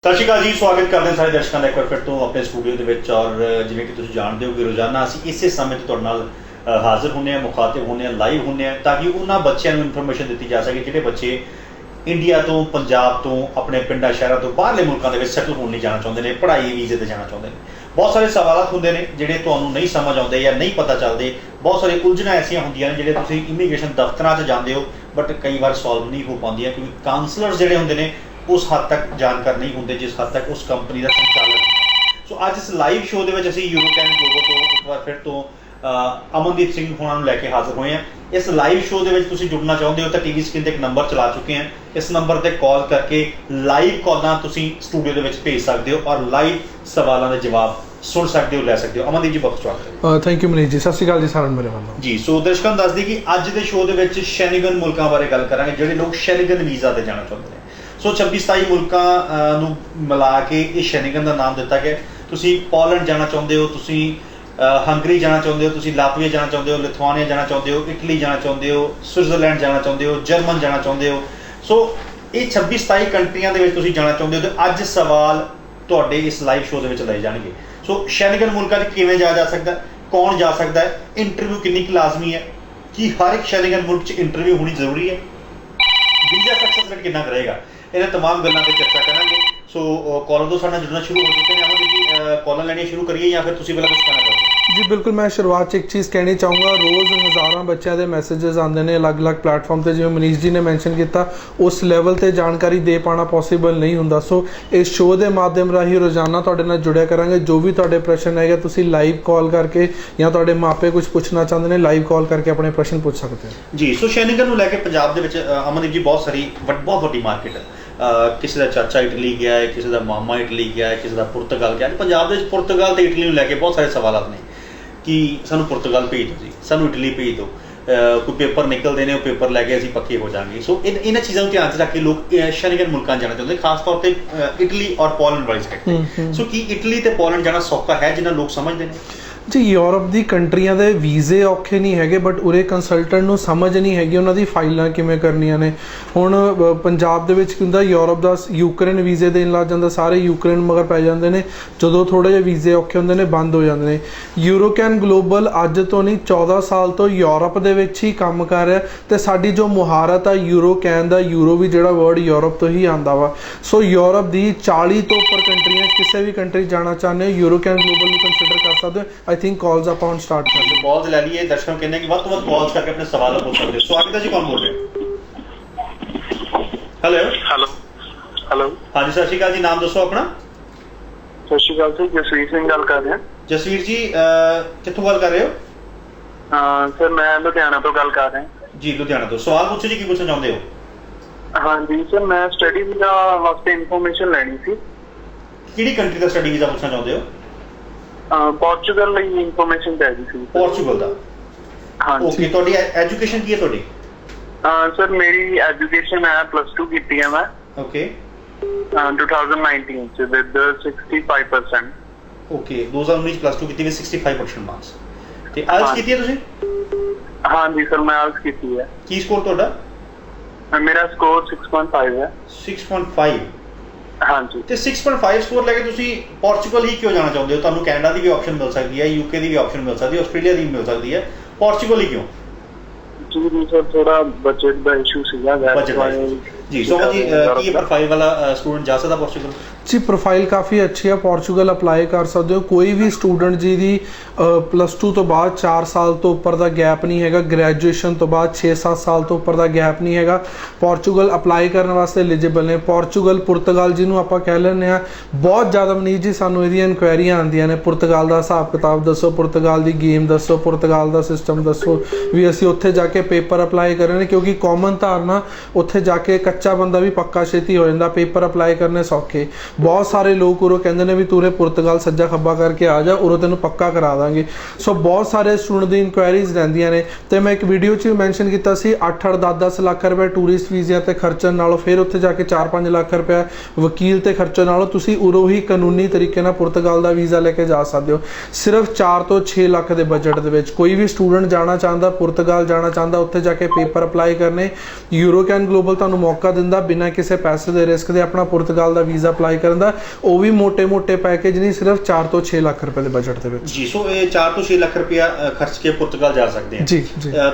सत श्री अकाल जी, स्वागत करते हैं सारे दर्शकों का एक बार फिर तो अपने स्टूडियो के विच। और जिवें कि तुसीं जानते हो कि रोजाना असीं इसे समय ते तुहाडे नाल हाज़र होंगे हैं, मुखातिब होंगे हैं, लाइव होंगे हैं, ताकि उन्होंने बच्चों को इन्फॉर्मेशन दी जा सके जिहड़े बच्चे इंडिया तो, पंजाब तो, अपने पिंडां शहरां तो बाहरले मुल्कां दे विच सैटल होने नहीं जाना चाहते हैं, पढ़ाई वीजे ते जाना चाहते हैं। बहुत सारे सवाल होंगे ने जिहड़े तुहानूं नहीं समझ आते या नहीं पता चलते। बहुत सारी उलझना ऐसियां होंदियां ने जिहड़े तुसीं इमीग्रेशन दफ्तरां 'च जांदे हो बट कई बार सॉल्व नहीं हो पाउंदियां, क्योंकि काउंसलर्स जिहड़े होंदे ने उस हद तक जानकार नहीं होंगे जिस हद तक उस कंपनी का संचालन है। सो अज इस लाइव शो के असीं यूरोकैन ग्लोबल तो एक बार फिर तो अमनदीप सिंह होना लैके हाजिर हुए हैं। इस लाइव शो के तुसीं जुड़ना चाहते हो तो टीवी स्क्रीन पर एक नंबर चला चुके हैं। इस नंबर पर कॉल करके लाइव कॉलां तुसीं स्टूडियो के भेज सकते हो और लाइव सवालों के जवाब सुन सकते हो, लै सकते हो। अमनदीप जी बहुत स्वागत है। थैंक यू मनीष जी, सत श्री अकाल जी सारिਆਂ मेरे वालों जी। सो दर्शकों दस दी कि अज के शो के शैनिगन मुल्कों बारे गल करांगे जिहड़े लोग शैनिगन वीज़ा ते जाना चाहते हैं। सो 26-27 मुल्कों मिला के इस शैनिगन का नाम दिता गया। तुसीं पोलैंड जाना चाहते हो, तुसीं हंगरी जाना चाहते हो, तुसीं लातविया जाना चाहते हो, लिथुआनिया जाना चाहते हो, इटली जाना चाहते हो, स्विट्जरलैंड जाना चाहते हो, जर्मन जाना चाहते हो। सो ये 26-27 कंट्रियां दे विच तुसीं जाना चाहते हो तो अज सवाल तुहाडे इस लाइव शो के लए जाएंगे। सो शैनिगन मुल्कों किवें जाया जा सकता है, कौन जा सकता है, इंटरव्यू कितनी लाजमी है, कि हर एक शैनिगन मुल्क च इंटरव्यू होनी जरूरी है, वीज़ा सक्सेस रेट कितना रहेगा, इन्हें तमाम गल्लां पे चर्चा करेंगे। सो कॉलर तो साडे नाल जुड़ना शुरू हो चुके हैं। अमनदीप जी कॉलर लैनियां शुरू करिए या फिर तुसीं पहले कुछ कहना चाहोगे? जी बिल्कुल, मैं शुरुआत एक चीज़ कहनी चाहूँगा। रोज़ हज़ारों बच्चों के मैसेजेस आते हैं अलग अलग प्लेटफॉर्म पर, जिवें मनीष जी ने मैंशन किया उस लैवल पर जानकारी दे पाना पॉसीबल नहीं होंदा। सो इस शो के माध्यम राही रोज़ाना तुहाडे नाल जुड़िया करांगे। जो भी तुहाडे प्रश्न है तुसीं लाइव कॉल करके या तुहाडे मापे कुछ पूछना चाहते हैं लाइव कॉल करके अपने प्रश्न पूछ सकते हैं जी। सो शैनिगन नूं लैके पंजाब दे विच अमनदीप जी बहुत सारी बहुत वड्डी मार्केट है। किसी का चाचा इटली गया है, किसी का मामा इटली गया है, किसी का पुर्तगाल गया है। पंजाब के पुर्तगाल तो इटली लैके बहुत सारे सवाल ने कि सानू पुर्तगाल भेज दो जी, सानू इटली भेज दो, कोई पेपर निकलते हैं, पेपर लैके असीं पक्के हो जाएंगे। सो इन्हां चीज़ों को ध्यान च रख के लोग शैनिगन मुल्कां जाना चाहते हैं, खास तौर पर इटली और पोलैंड वाली साइड। सो कि इटली तो पोलैंड जाना सौखा है जिन्ना लोग समझते हैं? जी, यूरोप की कंट्रियां दे वीज़े औखे नहीं है, बट उरे कंसलटेंट नूं समझ नहीं हैगी उन्हां दी फाइलां किवें करनियां ने। हुण पंजाब दे विच हुंदा यूरोप दा यूक्रेन वीज़े देण लग जांदा, सारे यूक्रेन मगर पै जांदे ने। जदों थोड़े जिहे वीज़े औखे हुंदे ने बंद हो जांदे ने। यूरोकैन ग्लोबल अज तो नहीं 14 साल तो यूरोप दे विच ही काम कर रहा ते साडी जो मुहारत आ यूरोकैन दा, यूरो भी जिहड़ा वर्ड यूरोप तो ही आंदा वा। सो यूरोप दी 40 तो उपर कंट्रियां किसी भी कंट्री जाना चाहते हो यूरोकैन ग्लोबल नूं कंसीडर कर सकते हो। आई थिंक कॉल्स आप स्टार्ट कर दो। कॉल्स ले लिए, दर्शकों कहने कि वक्त वक्त कॉल्स करके अपने सवाल पूछ सकते हो। स्वागत है जी, कौन बोल रहे हैं? हेलो हेलो हेलो हाँ जी, सत श्री अकाल जी, नाम दसो अपना। सत श्री अकाल जी, जसवीर सिंह गल कर रहे हैं। जसवीर जी कित्थों गल कर रहे हो? सर मैं लुधियाना तो गल कर रहे हैं जी। लुधियाना तो सवाल पूछो जी, की पूछना चाहते हो? हाँ जी सर, मैं स्टडी वीजा वास्ते इन्फॉर्मेशन लैनी सी। किहड़ी कंट्री का स्टडी वीज़ा पूछना चाहते हो? पोर्चुगल ਲਈ ਇਨਫੋਰਮੇਸ਼ਨ ਚਾਹੀਦੀ ਸੀ। पोर्चुगल ਦਾ? हाँ जी। ओके, ਤੁਹਾਡੀ ਐਜੂਕੇਸ਼ਨ ਕੀ ਹੈ ਤੁਹਾਡੀ? सर मेरी एजुकेशन है +2 की है मैं। ओके 2019 से विद 65%। ओके 2019 +2 ਕੀਤੀ ਵੀ 65% ਮਾਰਕਸ ਤੇ ਆਇਲਸ ਕੀਤੀ ਹੈ ਤੁਸੀਂ? हाँ जी सर, मैं आइल्स की है। ਕੀ ਸਕੋਰ ਤੁਹਾਡਾ? मेरा स्कोर 6.5 है। 6.5? हाँ जी। ਤੇ 6.5 ਸਕੋਰ ਲੈ ਕੇ ਤੁਸੀਂ ਪੋਰਚੁਗਲ ਹੀ ਕਿਉਂ ਜਾਣਾ ਚਾਹੁੰਦੇ ਹੋ? ਤੁਹਾਨੂੰ ਕੈਨੇਡਾ ਦੀ ਵੀ ਆਪਸ਼ਨ ਮਿਲ ਸਕਦੀ ਹੈ, ਯੂਕੇ ਦੀ ਵੀ ਆਪਸ਼ਨ ਮਿਲ ਸਕਦੀ ਹੈ, ਆਸਟ੍ਰੇਲੀਆ ਦੀ ਵੀ ਮਿਲ ਸਕਦੀ ਹੈ, ਪੋਰਚੁਗਲ ਹੀ ਕਿਉਂ? जी सर, थोड़ा बजट का इशू ਸੀਗਾ। जी सो जी की प्रोफाइल वाला स्टूडेंट जा सकता पोर्चुगल? जी प्रोफाइल काफ़ी अच्छी है, पोर्चुगल अप्लाई कर सकते हो। कोई भी स्टूडेंट जी +2 तो बाद 4 साल तो उपर का गैप नहीं है, ग्रैजुएशन तो बाद 6-7 साल तो उपर का गैप नहीं है, पोर्चुगल अप्लाई करने वास्ते एलिजिबल ने। पोर्चुगल पुर्तगाल जिन्होंने आप कह लें बहुत ज़्यादा मनीष जी सानू इहदियां इनक्वायरियां आंदियां ने, पुर्तगाल का हिसाब किताब दसो, पुर्तगाल की गेम दसो, पुर्तगाल का सिस्टम दसो भी असीं उत्थे जाके पेपर अप्लाई करने, क्योंकि कॉमन धारना उत्थे जाके कच्चा बंदा भी पक्का छेती हो जाता, पेपर अप्लाई करने सौखे। बहुत सारे लोग उरो कहते हैं भी तूरे पुर्तगाल सज्जा खब्बा करके आ जा, उरो तेन पक्का करा देंगे। सो बहुत सारे स्टूडेंट की इनक्वायरीज रहिंदियां ने। तो मैं एक वीडियो च मैंशन किया सी 8-8 10-10 लाख रुपए टूरिस्ट वीज़िया ते खर्चण नालों फिर उत्थे जाके 4-5 लाख रुपया वकील ते खर्चण नालों तुसीं उरों ही कानूनी तरीके नाल पुर्तगाल का वीज़ा लेके जा सकते हो। सिर्फ 4 तो 6 लाख के बजट दे विच कोई भी स्टूडेंट जाना चाहता, पुर्तगाल जाना चाहता, उत्थे जाके पेपर अप्लाई करने। यूरोकैन ग्लोबल तुहानूं मौका दिंदा बिना किसी पैसे के रिस्क के अपना पुर्तगाल का वीज़ा अप्लाई ਅਪਲਾਈ ਕਰਨ ਦਾ, ਉਹ ਵੀ ਮੋਟੇ ਪੈਕੇਜ ਨਹੀਂ, ਸਿਰਫ 4 ਤੋਂ 6 ਲੱਖ ਰੁਪਏ ਦੇ ਬਜਟ ਦੇ ਵਿੱਚ। ਜੀ ਸੋ ਇਹ 4 ਤੋਂ 6 ਲੱਖ ਰੁਪਇਆ ਖਰਚ ਕੇ ਪੁਰਤਗਾਲ ਜਾ ਸਕਦੇ ਆ ਜੀ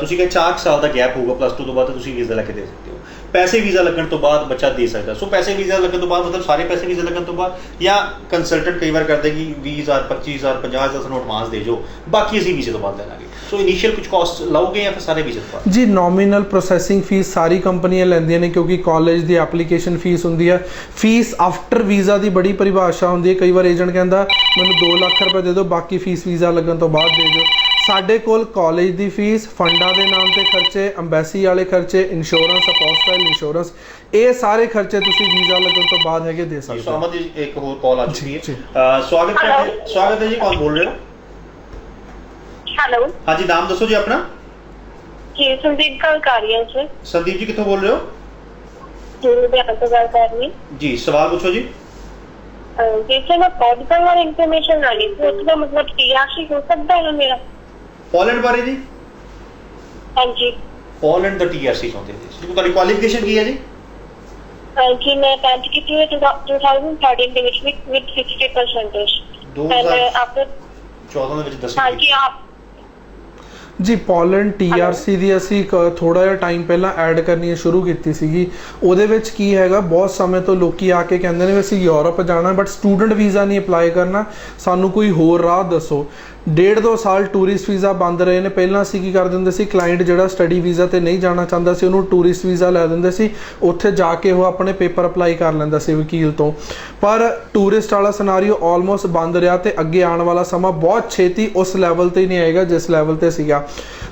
ਤੁਸੀਂ ਕਿ 4 ਸਾਲ ਦਾ ਗੈਪ ਹੋਊਗਾ ਪਲੱਸ 2 ਤੋਂ ਬਾਅਦ ਤੁਸੀਂ ਵੀਜ਼ਾ ਲੈ ਕੇ ਦੇ ਸਕਦੇ ਹੋ। ਪੈਸੇ ਵੀਜ਼ਾ ਲੱਗਣ ਤੋਂ ਬਾਅਦ ਬੱਚਾ ਦੇ ਸਕਦਾ। ਸੋ ਪੈਸੇ ਵੀਜ਼ਾ ਲੱਗਣ ਤੋਂ ਬਾਅਦ ਮਤਲਬ ਸਾਰੇ ਪੈਸੇ ਵੀਜ਼ਾ ਲੱਗਣ ਤੋਂ ਬਾਅਦ, ਜਾਂ ਕੰਸਲਟੈਂਟ ਕਈ ਵਾਰ ਕਰਦੇ ਕਿ 20,000 25,000 50,000 ਸਾਨੂੰ ਐਡਵਾਂਸ ਦੇ ਜੋ, ਬਾਕੀ ਅਸੀਂ ਵੀਜ਼ੇ ਤੋਂ ਬਾਅਦ ਲੈ ਲਾਂਗੇ। ਸੋ ਇਨੀਸ਼ੀਅਲ ਕੁਝ ਕਾਸਟ ਲਾਓਗੇ ਜਾਂ ਫਿਰ ਸਾਰੇ ਵੀਜ਼ੇ ਤੋਂ ਬਾਅਦ? ਜੀ ਨੋਮੀਨਲ ਪ੍ਰੋਸੈਸਿੰਗ ਫੀਸ ਸਾਰੀ ਕੰਪਨੀਆਂ ਲੈਂਦੀਆਂ ਨੇ, ਕਿਉਂਕਿ ਕਾਲਜ ਦੀ ਐਪਲੀਕੇਸ਼ਨ ਫੀਸ ਹੁੰਦੀ ਹੈ। ਫੀਸ ਆਫਟਰ ਵੀਜ਼ਾ ਦੀ ਬੜੀ ਪਰਿਭਾਸ਼ਾ ਹੁੰਦੀ ਹੈ। ਕਈ ਵਾਰ ਏਜੰਟ ਕਹਿੰਦਾ ਮੈਨੂੰ 2 ਲੱਖ ਰੁਪਏ ਦੇ ਦਿਓ, ਬਾਕੀ ਫੀਸ ਵੀਜ਼ਾ ਲੱਗਣ ਤੋਂ ਬਾਅਦ ਦੇ ਦਿਓ। ਸਾਡੇ ਕੋਲ ਕਾਲਜ ਦੀ ਫੀਸ, ਫੰਡਾਂ ਦੇ ਨਾਮ ਤੇ ਖਰਚੇ, ਅੰਬੈਸੀ ਵਾਲੇ ਖਰਚੇ, ਇੰਸ਼ੋਰੈਂਸ, ਅਪੋਸਟਾਈਲ ਇੰਸ਼ੋਰੈਂਸ, ਇਹ ਸਾਰੇ ਖਰਚੇ ਤੁਸੀਂ ਵੀਜ਼ਾ ਲੱਗਣ ਤੋਂ ਬਾਅਦ ਹੈਗੇ ਦੇ ਸਕਦੇ ਹੋ। ਅਮਨ ਜੀ ਇੱਕ ਹੋਰ ਕਾਲ ਆ ਚੁੱਕੀ ਹੈ। ਸਵਾਗਤ ਹੈ ਜੀ, ਕੌਣ ਬੋਲ ਰਹੇ ਹੋ? ਹੈਲੋ, ਹਾਂਜੀ ਨਾਮ ਦੱਸੋ ਜੀ ਆਪਣਾ। ਜੀ ਸੰਦੀਪ ਗੱਲ ਕਰ ਰਹੀ ਹਾਂ ਸਰ। ਸੰਦੀਪ ਜੀ ਕਿੱਥੋਂ ਬੋਲ ਰਹੇ ਹੋ? ਲੁਧਿਆਣਾ ਤੋਂ ਗੱਲ ਕਰ ਰਹੀ ਜੀ ਸਵਾਲ ਪੁੱਛੋ ਜੀ। जी सर, मैं पॉलिटिकल और इंफॉर्मेशन डाली थी, उसका मतलब टीआरसी हो सकता है मेरा? ਪੋਲੈਂਡ ਬਾਰੇ ਜੀ? हाँ जी। ਪੋਲੈਂਡ ਦਾ ਟੀਆਰਸੀ ਚਾਹੁੰਦੇ ਜੀ। ਤੁਹਾਡੀ ਕੁਆਲੀਫਿਕੇਸ਼ਨ ਕੀ ਹੈ ਜੀ? जी मैं 10th की थी 2013 ਦੇ ਵਿੱਚ with 60%। 2014 ਦੇ ਵਿੱਚ 10। हाँ जी आप ਜੀ ਪੋਲੈਂਡ TRC ਦੀ ਅਸੀਂ ਥੋੜਾ ਜਿਹਾ ਟਾਈਮ ਪਹਿਲਾਂ ਐਡ ਕਰਨੀ ਸ਼ੁਰੂ ਕੀਤੀ ਸੀਗੀ। ਉਹਦੇ ਵਿੱਚ ਕੀ ਹੈਗਾ, ਬਹੁਤ ਸਮੇਂ ਤੋਂ ਲੋਕੀ ਆ ਕੇ ਕਹਿੰਦੇ ਨੇ ਵੀ ਅਸੀਂ ਯੂਰਪ ਜਾਣਾ ਬਟ ਸਟੂਡੈਂਟ ਵੀਜ਼ਾ ਨਹੀਂ ਅਪਲਾਈ ਕਰਨਾ, ਸਾਨੂੰ ਕੋਈ ਹੋਰ ਰਾਹ ਦੱਸੋ। 1.5-2 ਸਾਲ ਟੂਰਿਸਟ ਵੀਜ਼ਾ ਬੰਦ ਰਹੇ ਨੇ। ਪਹਿਲਾਂ ਅਸੀਂ ਕੀ ਕਰਦੇ ਹੁੰਦੇ ਸੀ, ਕਲਾਇੰਟ ਜਿਹੜਾ ਸਟੱਡੀ ਵੀਜ਼ਾ ਤੇ ਨਹੀਂ ਜਾਣਾ ਚਾਹੁੰਦਾ ਸੀ ਉਹਨੂੰ ਟੂਰਿਸਟ ਵੀਜ਼ਾ ਲੈ ਦਿੰਦੇ ਸੀ, ਉੱਥੇ ਜਾ ਕੇ ਉਹ ਆਪਣੇ ਪੇਪਰ ਅਪਲਾਈ ਕਰ ਲੈਂਦਾ ਸੀ ਵਕੀਲ ਤੋਂ। ਪਰ ਟੂਰਿਸਟ ਵਾਲਾ ਸਿਨਾਰੀਓ ਆਲਮੋਸਟ ਬੰਦ ਰਿਹਾ ਤੇ ਅੱਗੇ ਆਉਣ ਵਾਲਾ ਸਮਾਂ ਬਹੁਤ ਛੇਤੀ ਉਸ ਲੈਵਲ ਤੇ ਹੀ ਨਹੀਂ ਆਏਗਾ ਜਿਸ ਲੈਵਲ ਤੇ ਸੀਗਾ।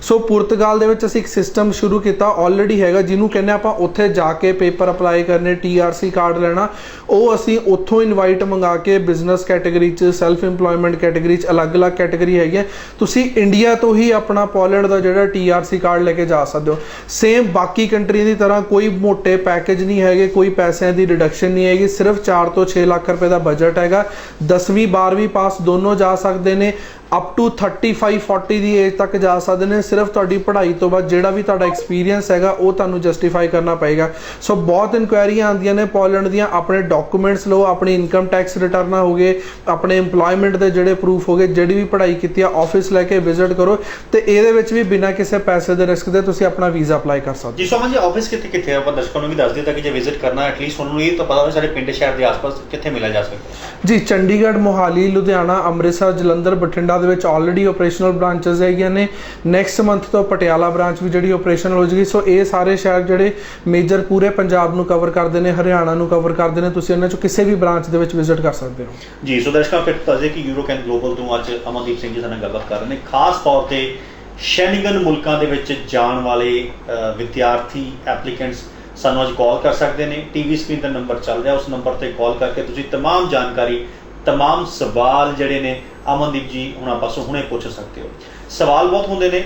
ਸੋ ਪੁਰਤਗਾਲ ਦੇ ਵਿੱਚ ਅਸੀਂ ਇੱਕ ਸਿਸਟਮ ਸ਼ੁਰੂ ਕੀਤਾ, ਆਲਰੇਡੀ ਹੈਗਾ, ਜਿਹਨੂੰ ਕਹਿੰਦੇ ਆਪਾਂ ਉੱਥੇ ਜਾ ਕੇ ਪੇਪਰ ਅਪਲਾਈ ਕਰਨੇ, TRC ਕਾਰਡ ਲੈਣਾ। ਉਹ ਅਸੀਂ ਉੱਥੋਂ ਇਨਵਾਈਟ ਮੰਗਾ ਕੇ ਬਿਜ਼ਨਸ ਕੈਟਾਗਰੀ 'ਚ, ਸੈਲਫ ਇੰਪਲੋਇਮੈਂਟ ਕੈਟਾਗਰੀ 'ਚ ਅਲੱਗ-ਅਲੱਗ ਕੈਟਾਗਰੀ ਹੈਗੀ ਹੈ। ਤੁਸੀਂ ਇੰਡੀਆ ਤੋਂ ਹੀ ਆਪਣਾ ਪੋਲੈਂਡ ਦਾ ਜਿਹੜਾ TRC ਕਾਰਡ ਲੈ ਕੇ ਜਾ ਸਕਦੇ ਹੋ। ਸੇਮ ਬਾਕੀ ਕੰਟਰੀ ਦੀ ਤਰ੍ਹਾਂ ਕੋਈ ਮੋਟੇ ਪੈਕੇਜ ਨਹੀਂ ਹੈਗੇ, ਕੋਈ ਪੈਸਿਆਂ ਦੀ ਰਿਡਕਸ਼ਨ ਨਹੀਂ ਹੈਗੀ, ਸਿਰਫ 4 ਤੋਂ 6 ਲੱਖ ਰੁਪਏ ਦਾ ਬਜਟ ਹੈਗਾ। 10ਵੀਂ 12ਵੀਂ ਪਾਸ ਦੋਨੋਂ ਜਾ ਸਕਦੇ ਨੇ, ਅਪ ਟੂ 35-40 ਦੀ ਏਜ ਤੱਕ ਜਾ ਸਕਦੇ ਨੇ। ਸਿਰਫ ਤੁਹਾਡੀ ਪੜ੍ਹਾਈ ਤੋਂ ਬਾਅਦ ਜਿਹੜਾ ਵੀ ਤੁਹਾਡਾ ਐਕਸਪੀਰੀਅੰਸ ਹੈਗਾ ਉਹ ਤੁਹਾਨੂੰ ਜਸਟੀਫਾਈ ਕਰਨਾ ਪਏਗਾ। ਸੋ ਬਹੁਤ ਇਨਕੁਆਇਰੀਆਂ ਆਉਂਦੀਆਂ ਨੇ ਪੋਲੈਂਡ ਦੀਆਂ। ਆਪਣੇ ਡਾਕੂਮੈਂਟਸ ਲਓ, ਆਪਣੀ ਇਨਕਮ ਟੈਕਸ ਰਿਟਰਨ ਹੋ ਗਏ, ਆਪਣੇ ਏਮਪਲੋਇਮੈਂਟ ਦੇ ਜਿਹੜੇ ਪ੍ਰੂਫ ਹੋ ਗਏ, ਜਿਹੜੀ ਵੀ ਪੜ੍ਹਾਈ ਕੀਤੀ ਆ, ਆਫਿਸ ਲੈ ਕੇ ਵਿਜ਼ਿਟ ਕਰੋ ਤੇ ਇਹਦੇ ਵਿੱਚ ਵੀ ਬਿਨਾਂ ਕਿਸੇ ਪੈਸੇ ਦੇ ਰਿਸਕ ਦੇ ਤੁਸੀਂ ਆਪਣਾ ਵੀਜ਼ਾ ਅਪਲਾਈ ਕਰ ਸਕਦੇ ਹੋ। ਜੀ ਸੋਮਨ ਜੀ, ਆਫਿਸ ਕਿੱਥੇ ਆਪਾਂ ਦਰਸ਼ਕਾਂ ਨੂੰ ਵੀ ਦੱਸ ਦਿਓ ਤਾਂ ਕਿ ਜੇ ਵਿਜ਼ਿਟ ਕਰਨਾ ਐਟਲੀਸਟ ਉਹਨਾਂ ਨੂੰ ਇਹ ਤਾਂ ਪਤਾ ਹੋਵੇ ਸਾਡੇ ਪਿੰਡ ਸ਼ਹਿਰ ਦੇ ਆਸ-ਪਾਸ ਕਿੱਥੇ ਮਿਲਿਆ ਜਾ ਸਕਦਾ। ਜੀ ਚੰਡੀਗੜ੍ਹ, ਮੋਹਾਲੀ, ਲੁਧਿਆਣਾ, ਅੰਮ੍ਰਿਤਸਰ, ਜਲੰਧਰ, ਬਠਿੰਡਾ ਦੇ ਵਿੱਚ ਆਲਰੇਡੀ ਆਪਰੇਸ਼ਨਲ ਬ੍ਰਾਂਚਸ ਹੈਗੀਆਂ ਨੇ। ਨੈਕਸਟ ਮੰਥ ਤੋਂ ਪਟਿਆਲਾ ਬ੍ਰਾਂਚ ਵੀ ਜਿਹੜੀ ਆਪਰੇਸ਼ਨਲ ਹੋ ਜਾਏਗੀ। ਸੋ ਇਹ ਸਾਰੇ ਸ਼ਹਿਰ ਜਿਹੜੇ ਮੇਜਰ ਪੂਰੇ ਪੰਜਾਬ ਨੂੰ ਕਵਰ ਕਰਦੇ ਨੇ, ਹਰਿਆਣਾ ਨੂੰ ਕਵਰ ਕਰਦੇ ਨੇ, ਤੁਸੀਂ ਇਹਨਾਂ ਚੋਂ ਕਿਸੇ ਵੀ ਬ੍ਰਾਂਚ ਦੇ ਵਿੱਚ ਵਿਜ਼ਿਟ ਕਰ ਸਕਦੇ ਹੋ। ਜੀ ਸੋ ਦਰਸ਼ਕਾਂ ਫਿਰ ਦੱਸਦੇ ਕਿ ਯੂਰੋਕੈਨ ਗਲੋਬਲ ਤੋਂ ਅੱਜ ਅਮਨਦੀਪ ਸਿੰਘ ਜੀ ਸਾਡੇ ਨਾਲ ਗੱਲਬਾਤ ਕਰ ਰਹੇ ਨੇ, ਖਾਸ ਤੌਰ ਤੇ ਸ਼ੈਨਗਨ ਮੁਲਕਾਂ ਦੇ ਵਿੱਚ ਜਾਣ ਵਾਲੇ ਵਿਦਿਆਰਥੀ ਐਪਲੀਕੈਂਟਸ ਸਾਨੂੰ ਅੱਜ ਕਾਲ ਕਰ ਸਕਦੇ ਨੇ। ਟੀਵੀ ਸਕਰੀਨ ਤੇ ਨੰਬਰ ਚੱਲ ਰਿਹਾ, ਉਸ ਨੰਬਰ ਤੇ ਕਾਲ ਕਰਕੇ ਤੁਸੀਂ तमाम ਜਾਣਕਾਰੀ, तमाम ਸਵਾਲ ਜਿਹੜੇ ਨੇ ਅਮਨਦੀਪ ਜੀ ਹੁਣਾਂ ਪਾਸੋਂ ਹੁਣੇ ਪੁੱਛ ਸਕਦੇ ਹੋ। ਸਵਾਲ ਬਹੁਤ ਹੁੰਦੇ ਨੇ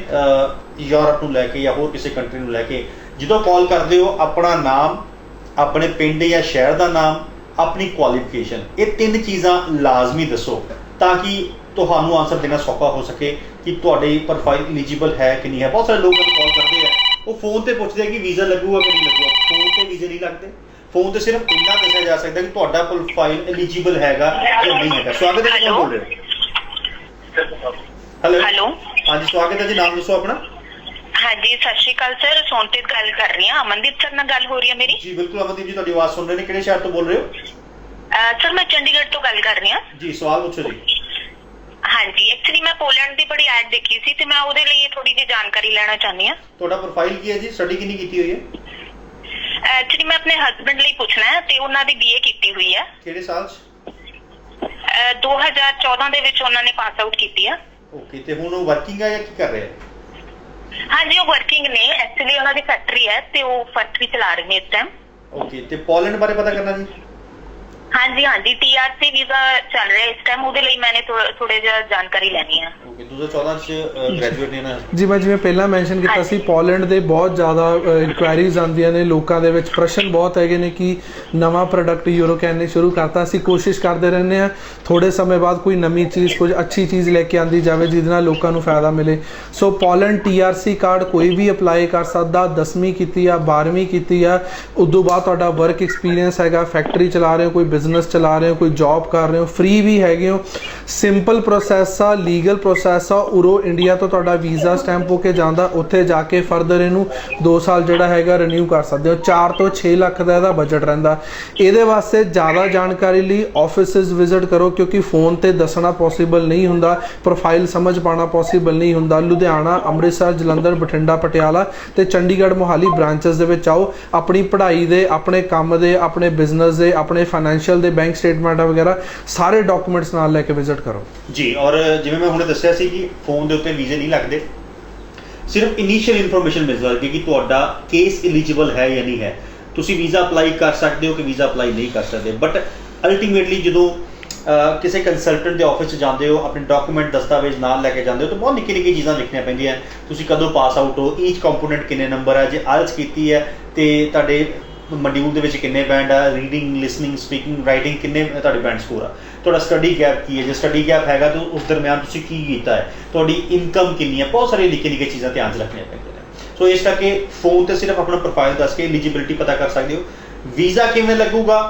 ਯੂਰਪ ਨੂੰ ਲੈ ਕੇ ਜਾਂ ਹੋਰ ਕਿਸੇ ਕੰਟਰੀ ਨੂੰ ਲੈ ਕੇ। ਜਦੋਂ ਕਾਲ ਕਰਦੇ ਹੋ ਆਪਣਾ ਨਾਮ, ਆਪਣੇ ਪਿੰਡ ਜਾਂ ਸ਼ਹਿਰ ਦਾ ਨਾਮ, ਆਪਣੀ ਕੁਆਲੀਫਿਕੇਸ਼ਨ, ਇਹ 3 ਚੀਜ਼ਾਂ ਲਾਜ਼ਮੀ ਦੱਸੋ ਤਾਂ ਕਿ ਤੁਹਾਨੂੰ ਆਨਸਰ ਦੇਣਾ ਸੌਖਾ ਹੋ ਸਕੇ ਕਿ ਤੁਹਾਡੀ ਪ੍ਰੋਫਾਈਲ ਐਲੀਜੀਬਲ ਹੈ ਕਿ ਨਹੀਂ ਹੈ। ਬਹੁਤ ਸਾਰੇ ਲੋਕ ਕਾਲ ਕਰਦੇ ਆ, ਉਹ ਫੋਨ ਤੇ ਪੁੱਛਦੇ ਆ ਕਿ ਵੀਜ਼ਾ ਲੱਗੂਗਾ ਕਿ ਨਹੀਂ ਲੱਗੂਗਾ। ਫੋਨ ਤੇ ਵੀਜ਼ੇ ਨਹੀਂ ਲੱਗਦੇ। ਫੋਨ ਤੇ ਸਿਰਫ ਇੰਨਾ ਦੱਸਿਆ ਜਾ ਸਕਦਾ ਕਿ ਤੁਹਾਡਾ ਪ੍ਰੋਫਾਈਲ ਐਲੀਜੀਬਲ ਹੈਗਾ ਜਾਂ ਨਹੀਂ ਹੈਗਾ। ਸਵਾਗਤ ਹੈ ਜੀ, ਕੌਣ ਬੋਲ ਰਹੇ ਹੋ? ਹੈਲੋ ਹਾਂਜੀ ਸਵਾਗਤ ਹੈ ਜੀ, ਨਾਮ ਦੱਸੋ ਆਪਣਾ। ਹਾਂਜੀ ਸਤਿ ਸ਼੍ਰੀ ਅਕਾਲ ਸਰ, ਸੋਨਪ੍ਰੀਤ ਗੱਲ ਕਰ ਰਹੀ ਹਾਂ। ਅਮਨਦੀਪ ਸਰ ਨਾਲ ਗੱਲ ਹੋ ਰਹੀ ਹੈ ਮੇਰੀ? ਜੀ ਬਿਲਕੁਲ ਅਮਨਦੀਪ ਜੀ, ਤੁਹਾਡੀ ਆਵਾਜ਼ ਸੁਣ ਰਹੇ ਨੇ। ਕਿਹੜੇ ਸ਼ਹਿਰ ਤੋਂ ਬੋਲ ਰਹੇ ਹੋ? ਸਰ ਮੈਂ ਚੰਡੀਗੜ੍ਹ ਤੋਂ ਗੱਲ ਕਰ ਰਹੀ ਹਾਂ। ਜੀ ਸਵਾਲ ਪੁੱਛੋ ਜੀ। ਹਾਂਜੀ ਐਕਚੁਅਲੀ ਮੈਂ ਪੋਲੈਂਡ ਦੀ ਬੜੀ ਐਡ ਦੇਖੀ ਸੀ ਤੇ ਮੈਂ ਉਹਦੇ ਲਈ ਥੋੜੀ ਜਿਹੀ ਜਾਣਕਾਰੀ ਲੈਣਾ ਚਾਹੁੰਦੀ ਹਾਂ। ਤੁਹਾਡਾ ਪ੍ਰੋਫਾਈਲ ਕੀ ਹੈ ਜੀ? ਸਟੱਡੀ ਕਿੰਨੀ ਕੀਤੀ ਹੋਈ ਹੈ? ਐਕਚੁਅਲੀ ਮੈਂ ਆਪਣੇ ਹਸਬੰਡ ਲਈ ਪੁੱਛਣਾ ਹੈ ਤੇ ਉਹਨਾਂ ਦੀ BA ਕੀਤੀ ਹੋਈ ਹੈ। ਕਿਹੜੇ ਸਾਲ 'ਚ? 2014 ਦੇ ਵਿੱਚ ਉਹਨਾਂ ਨੇ ਪਾਸ ਆਊਟ ਕੀਤੀ ਆ। ਓਕੇ, ਤੇ ਹੁਣ ਉਹ ਵਰਕਿੰਗ ਹੈ ਜਾਂ ਕੀ ਕਰ ਰਹੇ ਹੈ? ਹਾਂਜੀ ਉਹ ਵਰਕਿੰਗ ਨੇ, ਐਕਚੁਅਲੀ ਉਹਨਾਂ ਦੀ ਫੈਕਟਰੀ ਹੈ ਤੇ ਉਹ ਫੈਕਟਰੀ ਚਲਾ ਰਹੇ ਨੇ ਇਸ ਟਾਈਮ। ਓਕੇ, ਤੇ ਪੋਲੈਂਡ ਬਾਰੇ ਪਤਾ ਕਰਨਾ ਜੀ? ਹਾਂਜੀ ਹਾਂਜੀ TRC ਵੀਜ਼ਾ ਚੱਲ ਰਿਹਾ ਇਸ ਟਾਈਮ, ਉਹਦੇ ਲਈ ਮੈਨੇ ਥੋੜੇ ਜਿਹਾ ਜਾਣਕਾਰੀ ਲੈਣੀ ਹੈ। ਓਕੇ, 2014 ਚ ਗ੍ਰੈਜੂਏਟ ਨੇ ਨਾ ਜੀ। ਮੈਂ ਜਿਵੇਂ ਪਹਿਲਾਂ ਮੈਂਸ਼ਨ ਕੀਤਾ ਸੀ, ਪੋਲੈਂਡ ਦੇ ਬਹੁਤ ਜ਼ਿਆਦਾ ਇਨਕੁਆਇਰੀਜ਼ ਆਉਂਦੀਆਂ ਨੇ, ਲੋਕਾਂ ਦੇ ਵਿੱਚ ਪ੍ਰਸ਼ਨ ਬਹੁਤ ਹੈਗੇ ਨੇ ਕਿ ਨਵਾਂ ਪ੍ਰੋਡਕਟ ਯੂਰੋਕੈਨ ਨੇ ਸ਼ੁਰੂ ਕਰਤਾ। ਅਸੀਂ ਕੋਸ਼ਿਸ਼ ਕਰਦੇ ਰਹਿੰਦੇ ਹਾਂ ਥੋੜੇ ਸਮੇਂ ਬਾਅਦ ਕੋਈ ਨਵੀਂ ਚੀਜ਼, ਕੁਝ ਅੱਛੀ ਚੀਜ਼ ਲੈ ਕੇ ਆਂਦੀ ਜਾਵੇ ਜਿਹਦੇ ਨਾਲ ਲੋਕਾਂ ਨੂੰ ਫਾਇਦਾ ਮਿਲੇ। ਸੋ ਪੋਲੈਂਡ TRC ਕਾਰਡ ਕੋਈ ਵੀ ਅਪਲਾਈ ਕਰ ਸਕਦਾ। 10ਵੀਂ ਕੀਤੀ ਆ, 12ਵੀਂ ਕੀਤੀ ਆ, ਉਸ ਤੋਂ ਬਾਅਦ ਤੁਹਾਡਾ ਵਰਕ ਐਕਸਪੀਰੀਅੰਸ ਹੈਗਾ, ਫੈਕਟਰੀ ਚਲਾ ਰਹੇ ਹੋ, ਕੋਈ ਬਿਜ਼ਨਸ ਚਲਾ ਰਹੇ ਹੋ, ਕੋਈ ਜੌਬ ਕਰ ਰਹੇ ਹੋ, ਫ੍ਰੀ ਵੀ ਹੈਗੇ ਹੋ। ਸਿੰਪਲ ਪ੍ਰੋਸੈਸ ਆ, ਲੀਗਲ ਪ੍ਰੋਸੈਸ ਆ। ਉਰੋਂ ਇੰਡੀਆ ਤੋਂ ਤੁਹਾਡਾ ਵੀਜ਼ਾ ਸਟੈਂਪ ਹੋ ਕੇ ਜਾਂਦਾ, ਉੱਥੇ ਜਾ ਕੇ ਫਰਦਰ ਇਹਨੂੰ 2 ਸਾਲ ਜਿਹੜਾ ਹੈਗਾ ਰੀਨਿਊ ਕਰ ਸਕਦੇ ਹੋ। 4 ਤੋਂ 6 ਲੱਖ ਦਾ ਇਹਦਾ ਬਜਟ ਰਹਿੰਦਾ। ਇਹਦੇ ਵਾਸਤੇ ਜ਼ਿਆਦਾ ਜਾਣਕਾਰੀ ਲਈ ਆਫਿਸਿਸ ਵਿਜ਼ਿਟ ਕਰੋ, ਕਿਉਂਕਿ ਫੋਨ ਤੇ ਦੱਸਣਾ ਪੋਸੀਬਲ ਨਹੀਂ ਹੁੰਦਾ, ਪ੍ਰੋਫਾਈਲ ਸਮਝ ਪਾਉਣਾ ਪੋਸੀਬਲ ਨਹੀਂ ਹੁੰਦਾ। ਲੁਧਿਆਣਾ, ਅੰਮ੍ਰਿਤਸਰ, ਜਲੰਧਰ, ਬਠਿੰਡਾ, ਪਟਿਆਲਾ ਤੇ ਚੰਡੀਗੜ੍ਹ, ਮੋਹਾਲੀ ਬ੍ਰਾਂਚਸ ਦੇ ਵਿੱਚ ਆਓ। ਆਪਣੀ ਪੜ੍ਹਾਈ ਦੇ, ਆਪਣੇ ਕੰਮ ਦੇ, ਆਪਣੇ ਬਿਜ਼ਨਸ ਦੇ, ਆਪਣੇ ਫਾਈਨੈਂਸ਼ੀਅਲ ਦੇ, ਬੈਂਕ ਸਟੇਟਮੈਂਟ ਵਗੈਰਾ ਸਾਰੇ ਡਾਕੂਮੈਂਟਸ ਨਾਲ ਲੈ ਕੇ ਵਿਜ਼ਿਟ ਕਰੋ ਜੀ। ਔਰ ਜਿਵੇਂ ਮੈਂ ਹੁਣੇ ਦੱਸਿਆ ਸੀ ਕਿ ਫੋਨ ਦੇ ਉੱਤੇ ਵੀਜ਼ੇ ਨਹੀਂ ਲੱਗਦੇ, ਸਿਰਫ ਇਨੀਸ਼ੀਅਲ ਇਨਫੋਰਮੇਸ਼ਨ ਮਿਲ ਸਕਦੀ ਕਿ ਤੁਹਾਡਾ ਕੇਸ ਐਲੀਜੀਬਲ ਹੈ ਜਾਂ ਨਹੀਂ ਹੈ। ਤੁਸੀਂ ਵੀਜ਼ਾ ਅਪਲਾਈ ਕਰ ਸਕਦੇ ਹੋ ਕਿ ਵੀਜ਼ਾ ਅਪਲਾਈ ਨਹੀਂ ਕਰ ਸਕਦੇ, ਬਟ ਅਲਟੀਮੇਟਲੀ ਜਦੋਂ ਕਿਸੇ ਕੰਸਲਟੈਂਟ ਦੇ ਆਫਿਸ 'ਚ ਜਾਂਦੇ ਹੋ, ਆਪਣੇ ਡਾਕੂਮੈਂਟ ਦਸਤਾਵੇਜ਼ ਨਾਲ ਲੈ ਕੇ ਜਾਂਦੇ ਹੋ ਤਾਂ ਬਹੁਤ ਨਿੱਕੀ ਨਿੱਕੀ ਚੀਜ਼ਾਂ ਲਿਖਣੀਆਂ ਪੈਂਦੀਆਂ। ਤੁਸੀਂ ਕਦੋਂ ਪਾਸ ਆਊਟ ਹੋ, ਈਚ ਕੰਪੋਨੈਂਟ ਕਿੰਨੇ ਨੰਬਰ ਹੈ, ਜੇ ਆਇਲਸ ਕੀਤੀ ਹੈ ਤੇ ਤੁਹਾਡੇ ਮੋਡਿਊਲ ਦੇ ਵਿੱਚ ਕਿੰਨੇ ਬੈਂਡ ਆ, ਰੀਡਿੰਗ, ਲਿਸਨਿੰਗ, ਸਪੀਕਿੰਗ, ਰਾਈਟਿੰਗ ਕਿੰਨੇ ਤੁਹਾਡੇ ਬੈਂਡ ਸਕੋਰ ਆ, ਤੁਹਾਡਾ ਸਟੱਡੀ ਗੈਪ ਕੀ ਹੈ, ਜੇ ਸਟੱਡੀ ਗੈਪ ਹੈਗਾ ਤਾਂ ਉਸ ਦਰਮਿਆਨ ਤੁਸੀਂ ਕੀ ਕੀਤਾ ਹੈ, ਤੁਹਾਡੀ ਇਨਕਮ ਕਿੰਨੀ ਹੈ, ਬਹੁਤ ਸਾਰੀਆਂ ਨਿੱਕੀ ਨਿੱਕੀ ਚੀਜ਼ਾਂ ਧਿਆਨ 'ਚ ਰੱਖਣੀਆਂ ਪੈਂਦੀਆਂ ਨੇ। ਸੋ ਇਸ ਕਰਕੇ ਫੋਨ 'ਤੇ ਸਿਰਫ ਆਪਣਾ ਪ੍ਰੋਫਾਈਲ ਦੱਸ ਕੇ ਐਲੀਜੀਬਿਲਿਟੀ ਪਤਾ ਕਰ ਸਕਦੇ ਹੋ। ਵੀਜ਼ਾ ਕਿਵੇਂ ਲੱਗੂਗਾ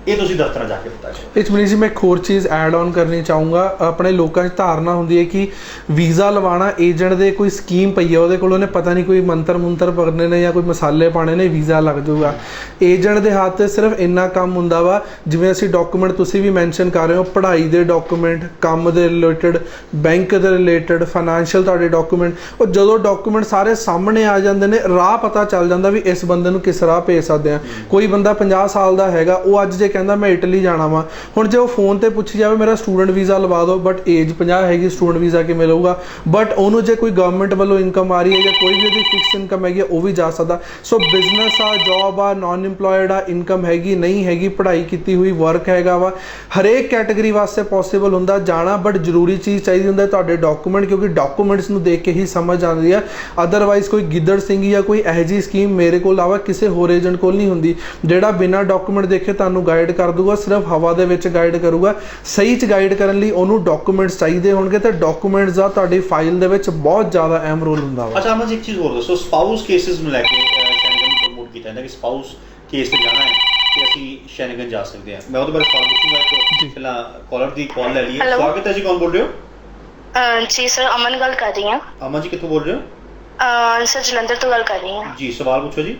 ਇਹ ਤੁਸੀਂ ਦਫ਼ਤਰਾਂ ਜਾ ਕੇ ਪਤਾ ਕਰੋ। ਇਸ ਮਨੀਸ਼ ਜੀ ਮੈਂ ਇੱਕ ਹੋਰ ਚੀਜ਼ ਐਡ ਔਨ ਕਰਨੀ ਚਾਹੂੰਗਾ। ਆਪਣੇ ਲੋਕਾਂ 'ਚ ਧਾਰਨਾ ਹੁੰਦੀ ਹੈ ਕਿ ਵੀਜ਼ਾ ਲਵਾਉਣਾ ਏਜੰਟ ਦੇ ਕੋਈ ਸਕੀਮ ਪਈ ਹੈ, ਉਹਦੇ ਕੋਲ ਉਹਨੇ ਪਤਾ ਨਹੀਂ ਕੋਈ ਮੰਤਰ ਪੜਨੇ ਨੇ ਜਾਂ ਕੋਈ ਮਸਾਲੇ ਪਾਣੇ ਨੇ, ਵੀਜ਼ਾ ਲੱਗ ਜਾਊਗਾ। ਏਜੰਟ ਦੇ ਹੱਥ 'ਤੇ ਸਿਰਫ ਇੰਨਾ ਕੰਮ ਹੁੰਦਾ ਵਾ, ਜਿਵੇਂ ਅਸੀਂ ਡਾਕੂਮੈਂਟ ਤੁਸੀਂ ਵੀ ਮੈਂਸ਼ਨ ਕਰ ਰਹੇ ਹੋ, ਪੜ੍ਹਾਈ ਦੇ ਡਾਕੂਮੈਂਟ, ਕੰਮ ਦੇ ਰਿਲੇਟਡ, ਬੈਂਕ ਦੇ ਰਿਲੇਟਡ, ਫਾਈਨੈਂਸ਼ੀਅਲ ਤੁਹਾਡੇ ਡਾਕੂਮੈਂਟ, ਉਹ ਜਦੋਂ ਡਾਕੂਮੈਂਟ ਸਾਰੇ ਸਾਹਮਣੇ ਆ ਜਾਂਦੇ ਨੇ, ਰਾਹ ਪਤਾ ਚੱਲ ਜਾਂਦਾ ਵੀ ਇਸ ਬੰਦੇ ਨੂੰ ਕਿਸ ਰਾਹ ਭੇਜ ਸਕਦੇ ਹਾਂ। ਕੋਈ ਬੰਦਾ 50 ਸਾਲ ਦਾ ਹੈਗਾ, ਉਹ ਅੱਜ ਜੇ ਕਹਿੰਦਾ ਮੈਂ ਇਟਲੀ ਜਾਣਾ ਵਾ, ਹੁਣ ਜੇ ਉਹ ਫੋਨ ਤੇ ਪੁੱਛੀ ਜਾਵੇ ਮੇਰਾ ਸਟੂਡੈਂਟ ਵੀਜ਼ਾ ਲਵਾ ਦਿਓ, ਬਟ ਏਜ 50 ਹੈਗੀ, ਸਟੂਡੈਂਟ ਵੀਜ਼ਾ ਕਿਵੇਂ ਲਊਗਾ? ਬਟ ਉਹਨੂੰ ਜੇ ਕੋਈ ਗਵਰਨਮੈਂਟ ਵੱਲੋਂ ਇਨਕਮ ਆ ਰਹੀ ਹੈ ਜਾਂ ਕੋਈ ਵੀ ਉਹਦੀ ਫਿਕਸ ਇਨਕਮ ਹੈਗੀ, ਉਹ ਵੀ ਜਾ ਸਕਦਾ। ਸੋ ਬਿਜ਼ਨਸ ਆ, ਜੌਬ ਆ, ਨਾਨ ਇੰਪਲੋਇਡ ਆ, ਇਨਕਮ ਹੈਗੀ ਨਹੀਂ ਹੈਗੀ, ਪੜ੍ਹਾਈ ਕੀਤੀ ਹੋਈ, ਵਰਕ ਹੈਗਾ ਵਾ, ਹਰੇਕ ਕੈਟਾਗਰੀ ਵਾਸਤੇ ਪੋਸੀਬਲ ਹੁੰਦਾ ਜਾਣਾ। ਬਟ ਜ਼ਰੂਰੀ ਚੀਜ਼ ਚਾਹੀਦੀ ਹੁੰਦਾ ਤੁਹਾਡੇ ਡਾਕੂਮੈਂਟ, ਕਿਉਂਕਿ ਡਾਕੂਮੈਂਟਸ ਨੂੰ ਦੇਖ ਕੇ ਹੀ ਸਮਝ ਆਉਂਦੀ ਆ। ਅਦਰਵਾਈਜ਼ ਕੋਈ ਗਿੱਦੜ ਸਿੰਘ ਜਾਂ ਕੋਈ ਇਹੋ ਜਿਹੀ ਸਕੀਮ ਮੇਰੇ ਕੋਲ ਇਲਾਵਾ ਕਿਸੇ ਹੋਰ ਏਜੰਟ ਕੋਲ ਨਹੀਂ ਹੁੰਦੀ, ਜਿਹੜਾ ਬਿਨਾਂ ਡਾਕੂਮੈਂਟ ਦੇਖੇ ਤੁਹਾਨੂੰ ਗਾਈਡ ਕਰ ਦੂਗਾ, ਸਿਰਫ ਹਵਾ ਦੇ ਵਿੱਚ ਗਾਈਡ ਕਰੂਗਾ। ਸਹੀ 'ਚ ਗਾਈਡ ਕਰਨ ਲਈ ਉਹਨੂੰ ਡਾਕੂਮੈਂਟਸ ਚਾਹੀਦੇ ਹੋਣਗੇ, ਤੇ ਡਾਕੂਮੈਂਟਸ ਦਾ ਤੁਹਾਡੀ ਫਾਈਲ ਦੇ ਵਿੱਚ ਬਹੁਤ ਜ਼ਿਆਦਾ ਅਹਿਮ ਰੋਲ ਹੁੰਦਾ ਵਾ। ਅੱਛਾ ਅਮਨ ਜੀ, ਇੱਕ ਚੀਜ਼ ਹੋਰ ਦੱਸੋ, ਸਪਾਊਸ ਕੇਸਿਸ ਨੂੰ ਲੈ ਕੇ ਸ਼ੈਨਗਨ ਨੂੰ ਪ੍ਰਮੋਟ ਕੀਤਾ ਜਾਂਦਾ ਕਿ ਸਪਾਊਸ ਕੇਸ ਤੇ ਜਾਣਾ ਹੈ ਕਿ ਅਸੀਂ ਸ਼ੈਨਗਨ ਜਾ ਸਕਦੇ ਹਾਂ। ਮੈਂ ਉਹਦੇ ਬਾਰੇ ਸਵਾਲ ਪੁੱਛੂੰਗਾ, ਇੱਕ ਪਹਿਲਾਂ ਕਾਲਰ ਦੀ ਕਾਲ ਲੈ ਲਈਏ। ਸਵਾਗਤ ਹੈ ਜੀ, ਕੌਣ ਬੋਲ ਰਹੇ ਹੋ? ਜੀ ਸਰ, ਅਮਨ ਗੱਲ ਕਰ ਰਹੀ ਹਾਂ। ਅਮਨ ਜੀ ਕਿੱਥੋਂ ਬੋਲ ਰਹੇ ਹੋ? ਸਰ ਜਲੰਧਰ ਤੋਂ ਗੱਲ ਕਰ ਰਹੀ ਹਾਂ ਜੀ। ਸਵਾਲ ਪੁੱਛੋ ਜੀ।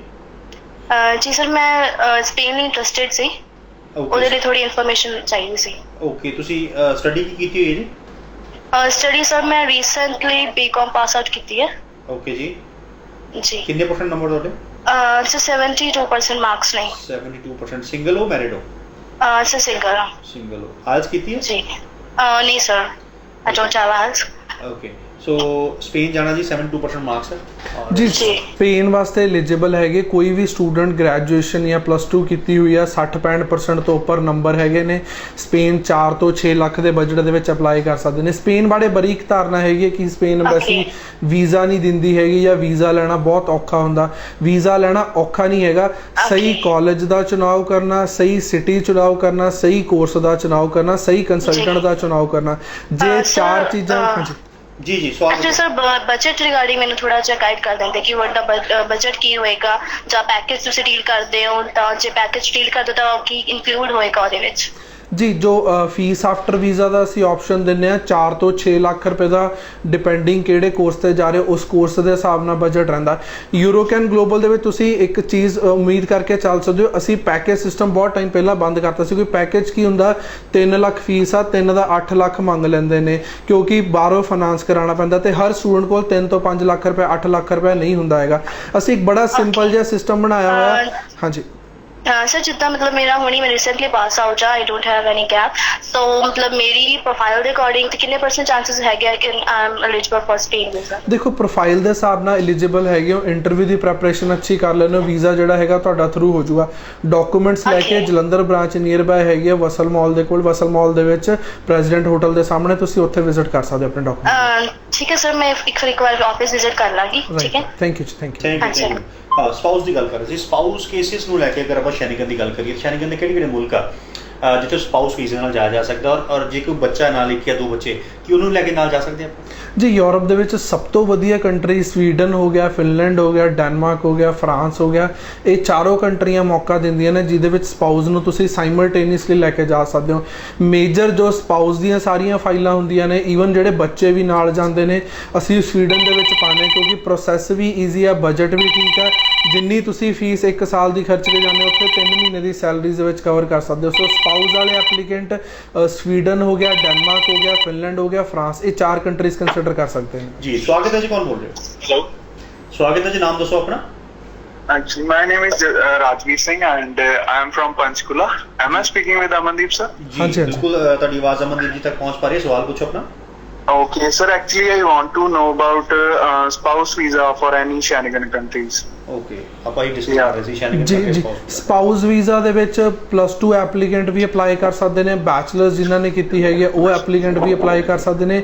ਜੀ ਸਰ, ਮੈਂ ਸਪੇਨ ਇੰਟਰਸਟਿਡ ਸੀ, ਉਹਦੇ ਲਈ ਥੋੜੀ ਇਨਫੋਰਮੇਸ਼ਨ ਚਾਹੀਦੀ ਸੀ। ਓਕੇ, ਤੁਸੀਂ ਸਟੱਡੀ ਕੀ ਕੀਤੀ ਹੋਈ ਹੈ ਜੀ? ਸਟੱਡੀ ਸਰ ਮੈਂ ਰੀਸੈਂਟਲੀ ਬੀਕਾਮ ਪਾਸ ਆਊਟ ਕੀਤੀ ਹੈ। ਓਕੇ ਜੀ। ਜੀ। ਕਿੰਨੇ % ਨੰਬਰ ਤੁਹਾਡੇ? ਸਰ 72% ਮਾਰਕਸ ਨੇ। 72%। ਸਿੰਗਲ ਹੋ, ਮੈਰਿਡ ਹੋ? ਸਰ ਸਿੰਗਲ ਹਾਂ। ਸਿੰਗਲ ਹੋ। ਆਇਲਸ ਕੀਤੀ ਹੈ? ਜੀ ਨਹੀਂ sir, I don't have IELTS. Okay, so Spain ਜਾਣਾ ਜੀ, 72% ਮਾਰਕਸ ਹੈ ਜੀ। ਸਪੇਨ ਵਾਸਤੇ ਐਲੀਜੀਬਲ ਹੈਗੇ ਕੋਈ ਵੀ ਸਟੂਡੈਂਟ ਗ੍ਰੈਜੂਏਸ਼ਨ ਜਾਂ +2 ਕੀਤੀ ਹੋਈ ਆ, 60-65% ਤੋਂ ਉੱਪਰ ਨੰਬਰ ਹੈਗੇ ਨੇ, ਸਪੇਨ 4 ਤੋਂ 6 ਲੱਖ ਦੇ ਬਜਟ ਦੇ ਵਿੱਚ ਅਪਲਾਈ ਕਰ ਸਕਦੇ ਨੇ। ਸਪੇਨ ਬਾਰੇ ਬਰੀਕ ਧਾਰਨਾ ਹੈਗੀ ਕਿ ਸਪੇਨ ਐਮਬੈਸੀ ਵੀਜ਼ਾ ਨਹੀਂ ਦਿੰਦੀ ਹੈਗੀ ਜਾਂ ਵੀਜ਼ਾ ਲੈਣਾ ਬਹੁਤ ਔਖਾ ਹੁੰਦਾ। ਵੀਜ਼ਾ ਲੈਣਾ ਔਖਾ ਨਹੀਂ ਹੈਗਾ, ਸਹੀ ਕਾਲਜ ਦਾ ਚੁਣਾਵ ਕਰਨਾ, ਸਹੀ ਸਿਟੀ ਚੁਣਾਵ ਕਰਨਾ, ਸਹੀ ਕੋਰਸ ਦਾ ਚੁਣਾਵ ਕਰਨਾ, ਸਹੀ ਕੰਸਲਟੈਂਟ ਦਾ ਚੁਣਾਵ ਕਰਨਾ, ਜੇ 4 ਚੀਜ਼ਾਂ। ਹਾਂਜੀ ਜੀ ਜੀ। ਸਵਾਲ ਐਕਚੁਅਲੀ ਸਰ ਬਜਟ ਰਿਗਾਰਡਿੰਗ ਮੈਨੂੰ ਥੋੜਾ ਜਿਹਾ ਗਾਈਡ ਕਰ ਦਿੰਦੇ ਕਿ ਵੱਡਾ ਬਜਟ ਕੀ ਹੋਏਗਾ, ਜਾਂ ਪੈਕੇਜ ਤੁਸੀਂ ਡੀਲ ਕਰਦੇ ਹੋ ਤਾਂ ਜੇ ਪੈਕੇਜ ਡੀਲ ਕਰਦੇ ਹੋ ਤਾਂ ਕੀ ਇਨਕਲੂਡ ਹੋਏਗਾ ਉਹਦੇ ਵਿੱਚ? ਜੀ, ਜੋ ਫੀਸ ਆਫਟਰ ਵੀਜ਼ਾ ਦਾ ਅਸੀਂ ਆਪਸ਼ਨ ਦਿੰਦੇ ਹਾਂ 4 ਤੋਂ 6 ਲੱਖ ਰੁਪਏ ਦਾ, ਡਿਪੈਂਡਿੰਗ ਕਿਹੜੇ ਕੋਰਸ ਤੇ ਜਾ ਰਹੇ ਹੋ ਉਸ ਕੋਰਸ ਦੇ ਹਿਸਾਬ ਨਾਲ ਬਜਟ ਰਹਿੰਦਾ। ਯੂਰੋਕੈਨ ਗਲੋਬਲ ਦੇ ਵਿੱਚ ਤੁਸੀਂ ਇੱਕ ਚੀਜ਼ ਉਮੀਦ ਕਰਕੇ ਚੱਲ ਸਕਦੇ ਹੋ, ਅਸੀਂ ਪੈਕੇਜ ਸਿਸਟਮ ਬਹੁਤ ਟਾਈਮ ਪਹਿਲਾਂ ਬੰਦ ਕਰਤਾ ਸੀ। ਕੋਈ ਪੈਕੇਜ ਕੀ ਹੁੰਦਾ, 3 ਲੱਖ ਫੀਸ ਆ, 3 ਦਾ 8 ਲੱਖ ਮੰਗ ਲੈਂਦੇ ਨੇ, ਕਿਉਂਕਿ ਬਾਹਰੋਂ ਫਾਈਨਾਂਸ ਕਰਾਉਣਾ ਪੈਂਦਾ ਤੇ ਹਰ ਸਟੂਡੈਂਟ ਕੋਲ 3 ਤੋਂ 5 ਲੱਖ ਰੁਪਏ, 8 ਲੱਖ ਰੁਪਏ ਨਹੀਂ ਹੁੰਦਾ ਹੈਗਾ। ਅਸੀਂ ਇੱਕ ਬੜਾ ਸਿੰਪਲ ਜਿਹਾ ਸਿਸਟਮ ਬਣਾਇਆ ਹੋਇਆ। ਹਾਂਜੀ ਸਰ, ਜਿੱਦਾਂ ਮਤਲਬ ਮੇਰਾ ਹੁਣੀ ਮੈਂ ਰੀਸੈਂਟਲੀ ਪਾਸ ਆਊਟ ਆ, I don't have any gap, so ਮਤਲਬ ਮੇਰੀ ਪ੍ਰੋਫਾਈਲ ਦੇ ਅਕੋਰਡਿੰਗ ਤੇ ਕਿੰਨੇ % ਚਾਂਸਸ ਹੈਗੇ ਕਿ I am eligible for Spain visa? ਦੇਖੋ, ਪ੍ਰੋਫਾਈਲ ਦੇ ਹਿਸਾਬ ਨਾਲ ਐਲੀਜੀਬਲ ਹੈਗੇ ਹੋ, ਇੰਟਰਵਿਊ ਦੀ ਪ੍ਰੈਪਰੇਸ਼ਨ ਅੱਛੀ ਕਰ ਲੈਣਾ, ਵੀਜ਼ਾ ਜਿਹੜਾ ਹੈਗਾ ਤੁਹਾਡਾ ਥਰੂ ਹੋ ਜਾਊਗਾ। ਡਾਕੂਮੈਂਟਸ ਲੈ ਕੇ ਜਲੰਧਰ ਬ੍ਰਾਂਚ ਨੀਅਰ ਬਾਏ ਹੈਗੀ ਆ ਵਸਲ ਮਾਲ ਦੇ ਕੋਲ, ਵਸਲ ਮਾਲ ਦੇ ਵਿੱਚ ਪ੍ਰੈਜ਼ੀਡੈਂਟ ਹੋਟਲ ਦੇ ਸਾਹਮਣੇ, ਤੁਸੀਂ ਉੱਥੇ ਵਿਜ਼ਿਟ ਕਰ ਸਕਦੇ ਹੋ ਆਪਣੇ ਡਾਕੂਮੈਂਟ। ਠੀਕ ਹੈ ਸਰ, ਮੈਂ ਇੱਕ ਵਾਰ ਆਫਿਸ ਵਿਜ਼ਿਟ ਕਰ ਲਾਂਗੀ। ਠੀਕ ਹੈ, ਥੈਂਕ ਯੂ ਜੀ, ਥੈਂਕ ਯੂ। ਸਪਾਊਸ ਦੀ ਗੱਲ ਕਰ ਰਹੇ ਸੀ, ਸਪਾਊਸ ਕੇਸਿਸ ਨੂੰ ਲੈ ਕੇ ਅਗਰ ਆਪਾਂ ਸ਼ੈਨਗਨ ਦੀ ਗੱਲ ਕਰੀਏ, ਸ਼ੈਨਗਨ ਦੇ ਕਿਹੜੇ ਮੁਲਕ ਆ ਜਿੱਥੇ ਸਪਾਊਸ ਵੀਜ਼ੇ ਨਾਲ ਜਾਇਆ ਜਾ ਸਕਦਾ ਔਰ ਜੇ ਕੋਈ ਬੱਚਾ ਨਾਲ ਇੱਕ ਜਾਂ ਦੋ ਬੱਚੇ ਕੀ ਉਹਨੂੰ ਲੈ ਕੇ ਨਾਲ ਜਾ ਸਕਦੇ ਆਪਾਂ? ਜੀ ਯੂਰਪ ਦੇ ਵਿੱਚ ਸਭ ਤੋਂ ਵਧੀਆ ਕੰਟਰੀ ਸਵੀਡਨ ਹੋ ਗਿਆ, ਫਿਨਲੈਂਡ ਹੋ ਗਿਆ, ਡੈਨਮਾਰਕ ਹੋ ਗਿਆ, ਫਰਾਂਸ ਹੋ ਗਿਆ। ਇਹ ਚਾਰੋਂ ਕੰਟਰੀਆਂ ਮੌਕਾ ਦਿੰਦੀਆਂ ਨੇ ਜਿਹਦੇ ਵਿੱਚ ਸਪਾਊਸ ਨੂੰ ਤੁਸੀਂ ਸਾਈਮਲਟੇਨੀਅਸਲੀ ਲੈ ਕੇ ਜਾ ਸਕਦੇ ਹੋ। ਮੇਜਰ ਜੋ ਸਪਾਊਸ ਦੀਆਂ ਸਾਰੀਆਂ ਫਾਈਲਾਂ ਹੁੰਦੀਆਂ ਨੇ, ਈਵਨ ਜਿਹੜੇ ਬੱਚੇ ਵੀ ਨਾਲ ਜਾਂਦੇ ਨੇ, ਅਸੀਂ ਸਵੀਡਨ ਦੇ ਵਿੱਚ ਪਾਉਂਦੇ ਕਿਉਂਕਿ ਪ੍ਰੋਸੈਸ ਵੀ ਈਜ਼ੀ ਆ, ਬਜਟ ਵੀ ਠੀਕ ਆ। ਜਿੰਨੀ ਤੁਸੀਂ ਫੀਸ 1 ਸਾਲ ਦੀ ਖਰਚ ਕੇ ਜਾਂਦੇ ਹੋ ਉੱਥੇ 3 ਮਹੀਨੇ ਦੀ ਸੈਲਰੀਜ਼ ਦੇ ਵਿੱਚ ਕਵਰ ਕਰ ਸਕਦੇ ਹੋ। ਸੋ ਸਪਾਊਸ ਵਾਲੇ ਐਪਲੀਕੈਂਟ ਸਵੀਡਨ ਹੋ ਗਿਆ, ਡੈਨਮਾਰਕ ਹੋ ਗਿਆ, ਫਿਨਲੈਂਡ ਹੋ ਗਿਆ, ਫਰਾਂਸ, ਇਹ 4 ਕੰਟਰੀਜ਼ ਕੰਸੀਡਰ ਕਰ ਸਕਦੇ ਨੇ। ਜੀ ਸਵਾਗਤ ਹੈ ਜੀ, ਕੌਣ ਬੋਲ ਰਹੇ ਹੋ? ਹੈਲੋ ਸਵਾਗਤ ਹੈ ਜੀ, ਨਾਮ ਦੱਸੋ ਆਪਣਾ। Actually, my name is Rajveer Singh and I am from Panchkula. Am I speaking with Amandeep sir? ਜੀ ਹਾਂਜੀ, ਹਾਂਜੀ। ਬਿਲਕੁਲ ਤੁਹਾਡੀ ਆਵਾਜ਼ ਅਮਨਦੀਪ ਜੀ ਤੱਕ ਪਹੁੰਚ ਪਾ ਰਹੀ ਹੈ, ਸਵਾਲ ਪੁੱਛੋ ਆਪਣਾ। Okay, sir. Actually, I want to know about spouse visa for any Schengen countries. Okay, ਆਪਾਂ ਇਹ ਡਿਸਕਸ ਕਰ ਰਹੇ ਸੀ ਸ਼ੈਨਗਨ ਜੀ ਜੀ ਸਪਾਊਸ ਵੀਜ਼ਾ ਦੇ ਵਿੱਚ +2 ਐਪਲੀਕੈਂਟ ਵੀ ਅਪਲਾਈ ਕਰ ਸਕਦੇ ਨੇ, ਬੈਚਲਰਸ ਜਿਨ੍ਹਾਂ ਨੇ ਕੀਤੀ ਹੈਗੀ ਆ ਉਹ ਐਪਲੀਕੈਂਟ ਵੀ ਅਪਲਾਈ ਕਰ ਸਕਦੇ ਨੇ।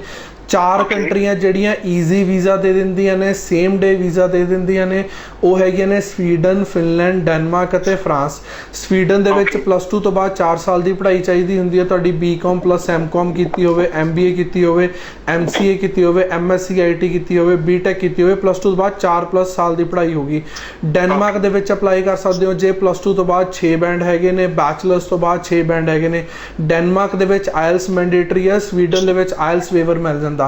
4 ਕੰਟਰੀਆਂ ਜਿਹੜੀਆਂ ਈਜ਼ੀ ਵੀਜ਼ਾ ਦੇ ਦਿੰਦੀਆਂ ਨੇ, ਸੇਮ ਡੇ ਵੀਜ਼ਾ ਦੇ ਦਿੰਦੀਆਂ ਨੇ, ਉਹ ਹੈਗੀਆਂ ਨੇ ਸਵੀਡਨ, ਫਿਨਲੈਂਡ, ਡੈਨਮਾਰਕ ਅਤੇ ਫਰਾਂਸ। ਸਵੀਡਨ ਦੇ ਵਿੱਚ +2 ਤੋਂ ਬਾਅਦ 4 ਸਾਲ ਦੀ ਪੜ੍ਹਾਈ ਚਾਹੀਦੀ ਹੁੰਦੀ ਹੈ। ਤੁਹਾਡੀ BCom + MCom ਕੀਤੀ ਹੋਵੇ, MBA ਕੀਤੀ ਹੋਵੇ, MCA ਕੀਤੀ ਹੋਵੇ, MSc IT ਕੀਤੀ ਹੋਵੇ, BTech ਕੀਤੀ ਹੋਵੇ, +2 ਤੋਂ ਬਾਅਦ 4+ ਸਾਲ ਦੀ ਪੜ੍ਹਾਈ ਹੋਗੀ। ਡੈਨਮਾਰਕ ਦੇ ਵਿੱਚ ਅਪਲਾਈ ਕਰ ਸਕਦੇ ਹੋ ਜੇ +2 ਤੋਂ ਬਾਅਦ 6 ਬੈਂਡ ਹੈਗੇ ਨੇ, ਬੈਚਲਰਸ ਤੋਂ ਬਾਅਦ 6 ਬੈਂਡ ਹੈਗੇ ਨੇ। ਡੈਨਮਾਰਕ ਦੇ ਵਿੱਚ IELTS ਮੈਂਡੇਟਰੀ ਹੈ, ਸਵੀਡਨ ਦੇ ਵਿੱਚ IELTS ਵੇਵਰ ਮਿਲ ਜਾਂਦਾ।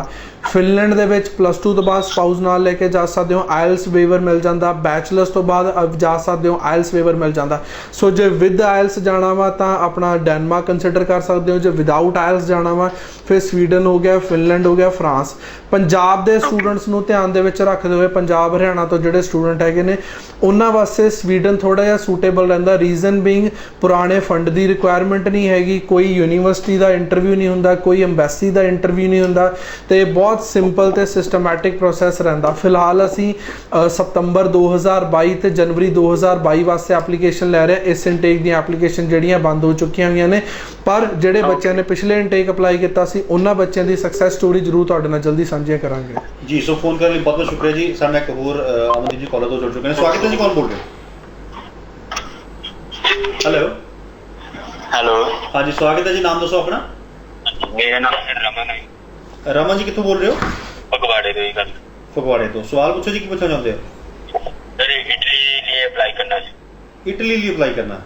ਫਿਨਲੈਂਡ ਦੇ ਵਿੱਚ +2 ਤੋਂ ਬਾਅਦ ਸਪਾਊਸ ਨਾਲ ਲੈ ਕੇ ਜਾ ਸਕਦੇ ਹੋ, IELTS ਵੇਵਰ ਮਿਲ ਜਾਂਦਾ। ਬੈਚਲਰਸ ਤੋਂ ਬਾਅਦ ਜਾ ਸਕਦੇ ਹੋ, IELTS ਵੇਵਰ ਮਿਲ ਜਾਂਦਾ। ਸੋ ਜੇ ਵਿਦ IELTS ਜਾਣਾ ਵਾ ਤਾਂ ਆਪਣਾ ਡੈਨਮਾਰਕ ਕੰਸੀਡਰ ਕਰ ਸਕਦੇ ਹੋ, ਜੇ ਵਿਦਆਊਟ IELTS ਜਾਣਾ ਵਾ ਫਿਰ ਸਵੀਡਨ ਹੋ ਗਿਆ, ਫਿਨਲੈਂਡ ਹੋ ਗਿਆ, ਫਰਾਂਸ। ਪੰਜਾਬ ਦੇ ਸਟੂਡੈਂਟਸ ਨੂੰ ਧਿਆਨ ਦੇ ਵਿੱਚ ਰੱਖਦੇ ਹੋਏ, ਪੰਜਾਬ ਹਰਿਆਣਾ ਤੋਂ ਜਿਹੜੇ ਸਟੂਡੈਂਟ ਹੈਗੇ ਨੇ ਉਹਨਾਂ ਵਾਸਤੇ ਸਵੀਡਨ ਥੋੜਾ ਜਿਹਾ ਸੂਟੇਬਲ ਰਹਿੰਦਾ। ਰੀਜ਼ਨ ਬੀਇੰਗ ਪੁਰਾਣੇ ਫੰਡ ਦੀ ਰਿਕੁਆਇਰਮੈਂਟ ਨਹੀਂ ਹੈਗੀ, ਕੋਈ ਯੂਨੀਵਰਸਿਟੀ ਦਾ ਇੰਟਰਵਿਊ ਨਹੀਂ ਹੁੰਦਾ, ਕੋਈ ਐਮਬੈਸੀ ਦਾ ਇੰਟਰਵਿਊ ਨਹੀਂ ਹੁੰਦਾ ਤੇ ਬਹੁਤ ਸਿੰਪਲ ਤੇ ਸਿਸਟਮੈਟਿਕ ਪ੍ਰੋਸੈਸ ਰਹਿੰਦਾ। ਫਿਲਹਾਲ ਅਸੀਂ ਸਤੰਬਰ 2022 ਤੇ ਜਨਵਰੀ 2022 ਵਾਸਤੇ ਐਪਲੀਕੇਸ਼ਨ ਲੈ ਰਹੇ ਹਾਂ। ਇਸ ਇਨਟੇਕ ਦੀਆਂ ਐਪਲੀਕੇਸ਼ਨ ਜਿਹੜੀਆਂ ਬੰਦ ਹੋ ਚੁੱਕੀਆਂ ਹੋਈਆਂ ਨੇ, ਪਰ ਜਿਹੜੇ ਬੱਚਿਆਂ ਨੇ ਪਿਛਲੇ ਇਨਟੇਕ ਅਪਲਾਈ ਕੀਤਾ ਸੀ ਉਹਨਾਂ ਬੱਚਿਆਂ ਦੀ ਸਕਸੈਸ ਸਟੋਰੀ ਜ਼ਰੂਰ ਤੁਹਾਡੇ ਨਾਲ ਜਲਦੀ ਸਾਂਝੀਆਂ ਕਰਾਂਗੇ। ਜੀ ਸੋ ਫੋਨ ਕਰਨ ਲਈ ਬਹੁਤ ਬਹੁਤ ਸ਼ੁਕਰੀਆ ਜੀ। ਸਾਡੇ ਨਾਲ ਇੱਕ ਹੋਰ ਅਮਨਦੀਪ ਜੀ ਕਾਲਰ ਤੋਂ ਜੁੜ ਚੁੱਕੇ ਨੇ। ਸਵਾਗਤ ਹੈ ਜੀ, ਕੌਣ ਬੋਲ ਰਹੇ ਹੋ? ਹੈਲੋ हेलो, ਹਾਂਜੀ ਸਵਾਗਤ ਹੈ ਜੀ, ਨਾਮ ਦੱਸੋ ਆਪਣਾ। मेरा नाम है रमन है। ਰਮਨ ਜੀ ਕਿੱਥੋਂ ਬੋਲ ਰਹੇ ਹੋ? फगवाड़े तो ही कर ਫਗਵਾੜੇ ਤੋਂ। ਸਵਾਲ ਪੁੱਛੋ ਜੀ, ਕੀ ਪੁੱਛਣਾ ਚਾਹੁੰਦੇ ਹੋ? सर इटली लिए अप्लाई करना है। ਇਟਲੀ ਲਈ ਅਪਲਾਈ ਕਰਨਾ